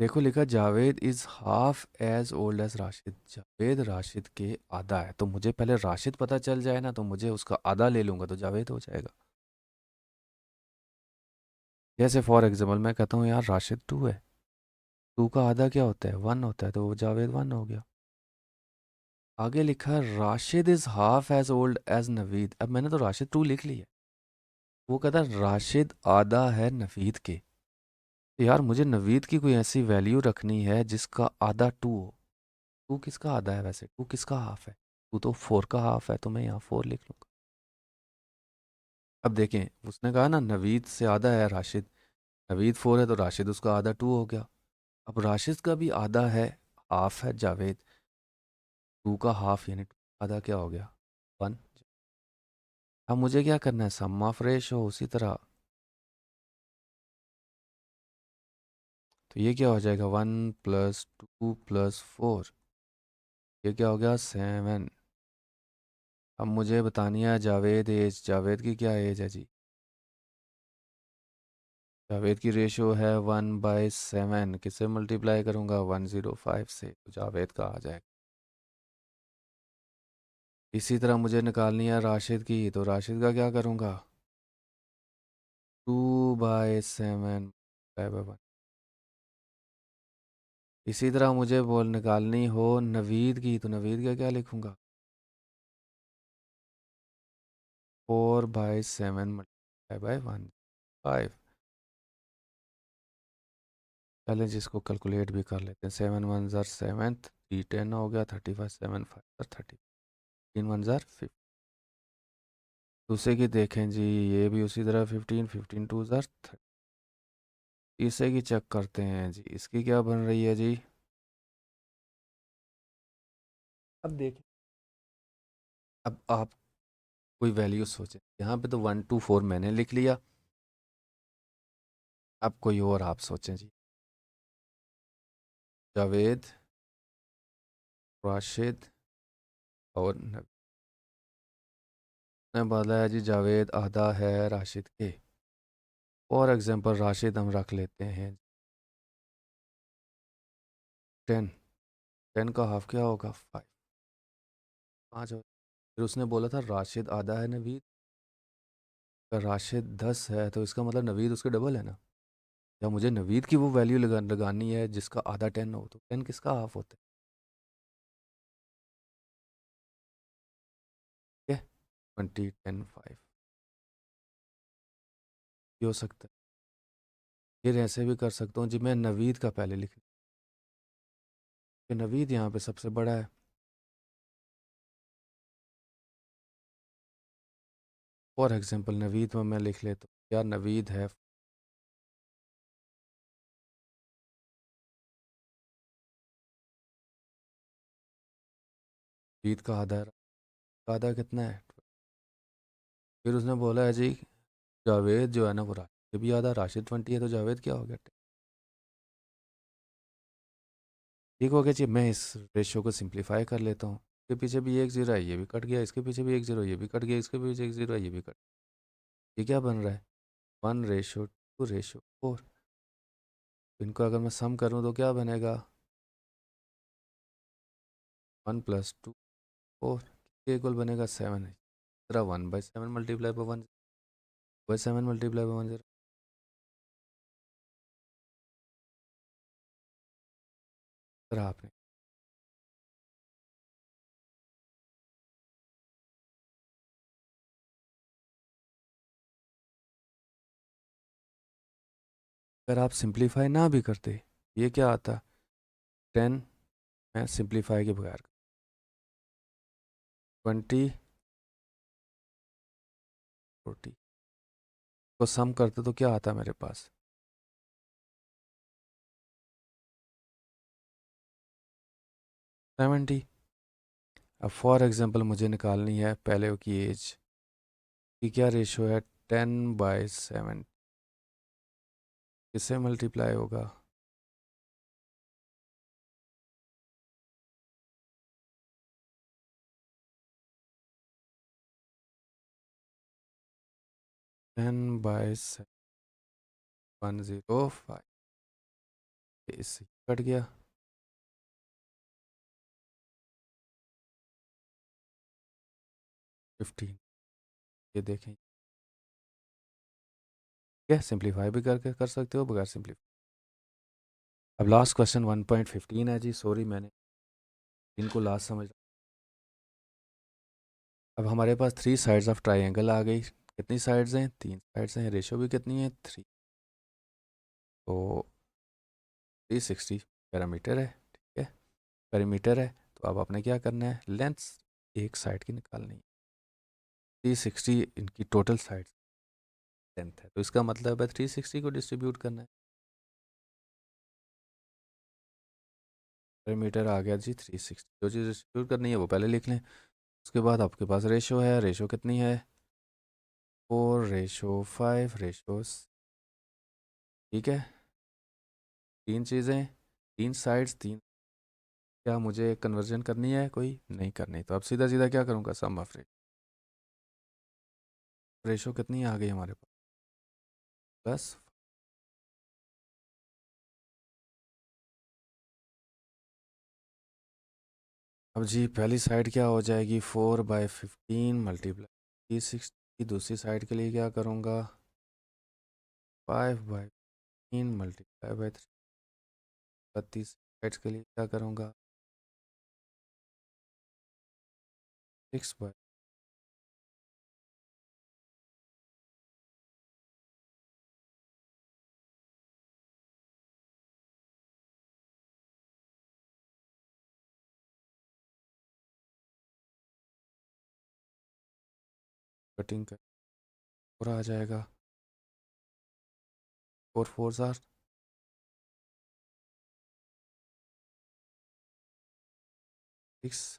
देखो लिखा Javed is half as old as Rashid, Javed Rashid के आधा है, तो मुझे पहले राशिद पता चल जाए ना, तो मुझे उसका आधा ले लूँगा तो जावेद हो जाएगा। जैसे फॉर एग्जाम्पल मैं कहता हूँ यार राशिद टू है, टू का आधा क्या होता है, वन होता है, तो वो जावेद वन हो गया। आगे लिखा Rashid is half as old as Naveed, अब मैंने तो राशिद टू लिख लिया, वो कहता राशिद आधा है नवीद के। तो यार मुझे नवीद की कोई ऐसी वैल्यू रखनी है जिसका आधा टू हो। टू किसका आधा है वैसे, टू किसका हाफ है, टू तो फोर का हाफ है, तो मैं यहाँ फोर लिख लूँगा। अब देखें, उसने कहा ना नवीद से आधा है राशिद, नवीद फोर है तो राशिद उसका आधा टू हो गया। अब राशिद का भी आधा है, हाफ है जावेद, टू का हाफ यानी टू आधा क्या हो गया, वन। अब मुझे क्या करना है, सम ऑफ रेशो उसी तरह, तो ये क्या हो जाएगा, one plus two plus four, ये क्या हो गया, सेवन। अब मुझे बतानी है जावेद एज, जावेद की क्या एज है जी, जावेद की रेशो है 1/7, किससे मल्टीप्लाई करूँगा, 105 से, तो जावेद का आ जाएगा। इसी तरह मुझे निकालनी है राशिद की, तो राशिद का क्या करूँगा, 2/7 बाय 1। इसी तरह मुझे बोल निकालनी हो नवीद की, तो नवीद का क्या लिखूँगा, 4/7 मल्टीप्लाई बाय 1/5। चलें जिसको कैलकुलेट भी कर लेते हैं, 7 1 ज़र 7, 3 10 हो गया, 35 7 5 ज़र 30, 3 1 ज़र 50। दूसरे की देखें जी, ये भी उसी तरह 15 15 2 ज़र 30। तीसरे की चेक करते हैं जी, इसकी क्या बन रही है जी। अब देखिए, अब आप कोई वैल्यू सोचें, यहाँ पे तो 1 2 4 मैंने लिख लिया, अब कोई और आप सोचें जी। जावेद, राशिद और ने बोला है जी जावेद आधा है राशिद के। फॉर एग्जांपल राशिद हम रख लेते हैं 10। 10 का हाफ क्या होगा? 5। 5 फिर उसने बोला था राशिद आधा है नवीद। अगर राशिद 10 है तो इसका मतलब नवीद उसके डबल है ना। या मुझे नवीद की वो वैल्यू लगानी है जिसका आधा 10 हो, तो 10 किसका हाफ होता है? 20, 10, 5 ये हो सकता है। फिर ऐसे भी कर सकता हूँ जी, मैं नवीद का पहले लिख, नवीद यहाँ पे सबसे बड़ा है। फॉर एग्जांपल नवीद में मैं लिख लेता हूँ, क्या नवीद है नवीद का आधा है। आधा कितना है? फिर उसने बोला है जी जावेद जो है ना वो राशिद भी आधा, राशिद 20 है तो जावेद क्या हो गया? ठीक हो गया जी। मैं इस रेशियो को सिंप्लीफाई कर लेता हूँ। इसके पीछे भी एक जीरो है, ये भी कट गया। इसके पीछे भी एक जीरो, ये भी कट गया। इसके पीछे एक जीरो है, ये भी कट। ये क्या बन रहा है? 1:2:4। इनको अगर मैं सम करूँ तो क्या बनेगा? 1+2 4 के इक्वल बनेगा 7 है। 1/7 मल्टीप्लाई बाई 1/7 मल्टीप्लाई बाई 1 0। आपने अगर आप सिंप्लीफाई ना भी करते, ये क्या आता? 10 मैं सिंप्लीफाई के बगैर 20 40 को सम करते तो क्या आता मेरे पास? 70। अब फॉर एग्जांपल मुझे निकालनी है पहले की एज की, क्या रेशो है? 10/7 किससे मल्टीप्लाई होगा? 10/7 105 इससे कट गया। 15 ये देखें। क्या सिंप्लीफाई भी करके कर सकते हो बगैर सिंप्लीफाई। अब लास्ट क्वेश्चन 1.15 है जी, सॉरी मैंने इनको लास्ट समझ। अब हमारे पास 3 साइड्स ऑफ ट्राइंगल आ गई। कितनी साइड्स हैं? 3 साइड्स हैं। रेशो भी कितनी है? 3। तो 360 पैरामीटर है, ठीक है। पैरामीटर है तो अब आपने क्या करना है? लेंथ एक साइड की निकालनी है। 360 इनकी टोटल साइड लेंथ है, तो इसका मतलब है 360 को डिस्ट्रीब्यूट करना है। पैरामीटर आ गया जी 360। जो चीज़ डिस्ट्रीब्यूट करनी है वो पहले लिख लें। उसके बाद आपके पास रेशो है। रेशो कितनी है? 4:5 ठीक है। तीन चीज़ें, 3 साइड्स, 3। क्या मुझे कन्वर्जन करनी है? कोई नहीं करनी, तो अब सीधा सीधा क्या करूँगा? सम ऑफ रेशो कितनी आ गई हमारे पास? प्लस। अब जी पहली साइड क्या हो जाएगी? 4/15 मल्टीप्लाई 360। दूसरी साइड के लिए क्या करूँगा? 5/15 मल्टीप्लाई बाई 3। तीसरी साइड्स के लिए क्या करूँगा? 6 कटिंग कर पूरा आ जाएगा। 4 4 6।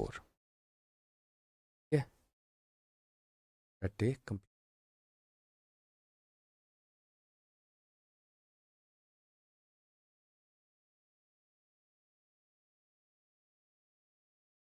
4। ठीक है,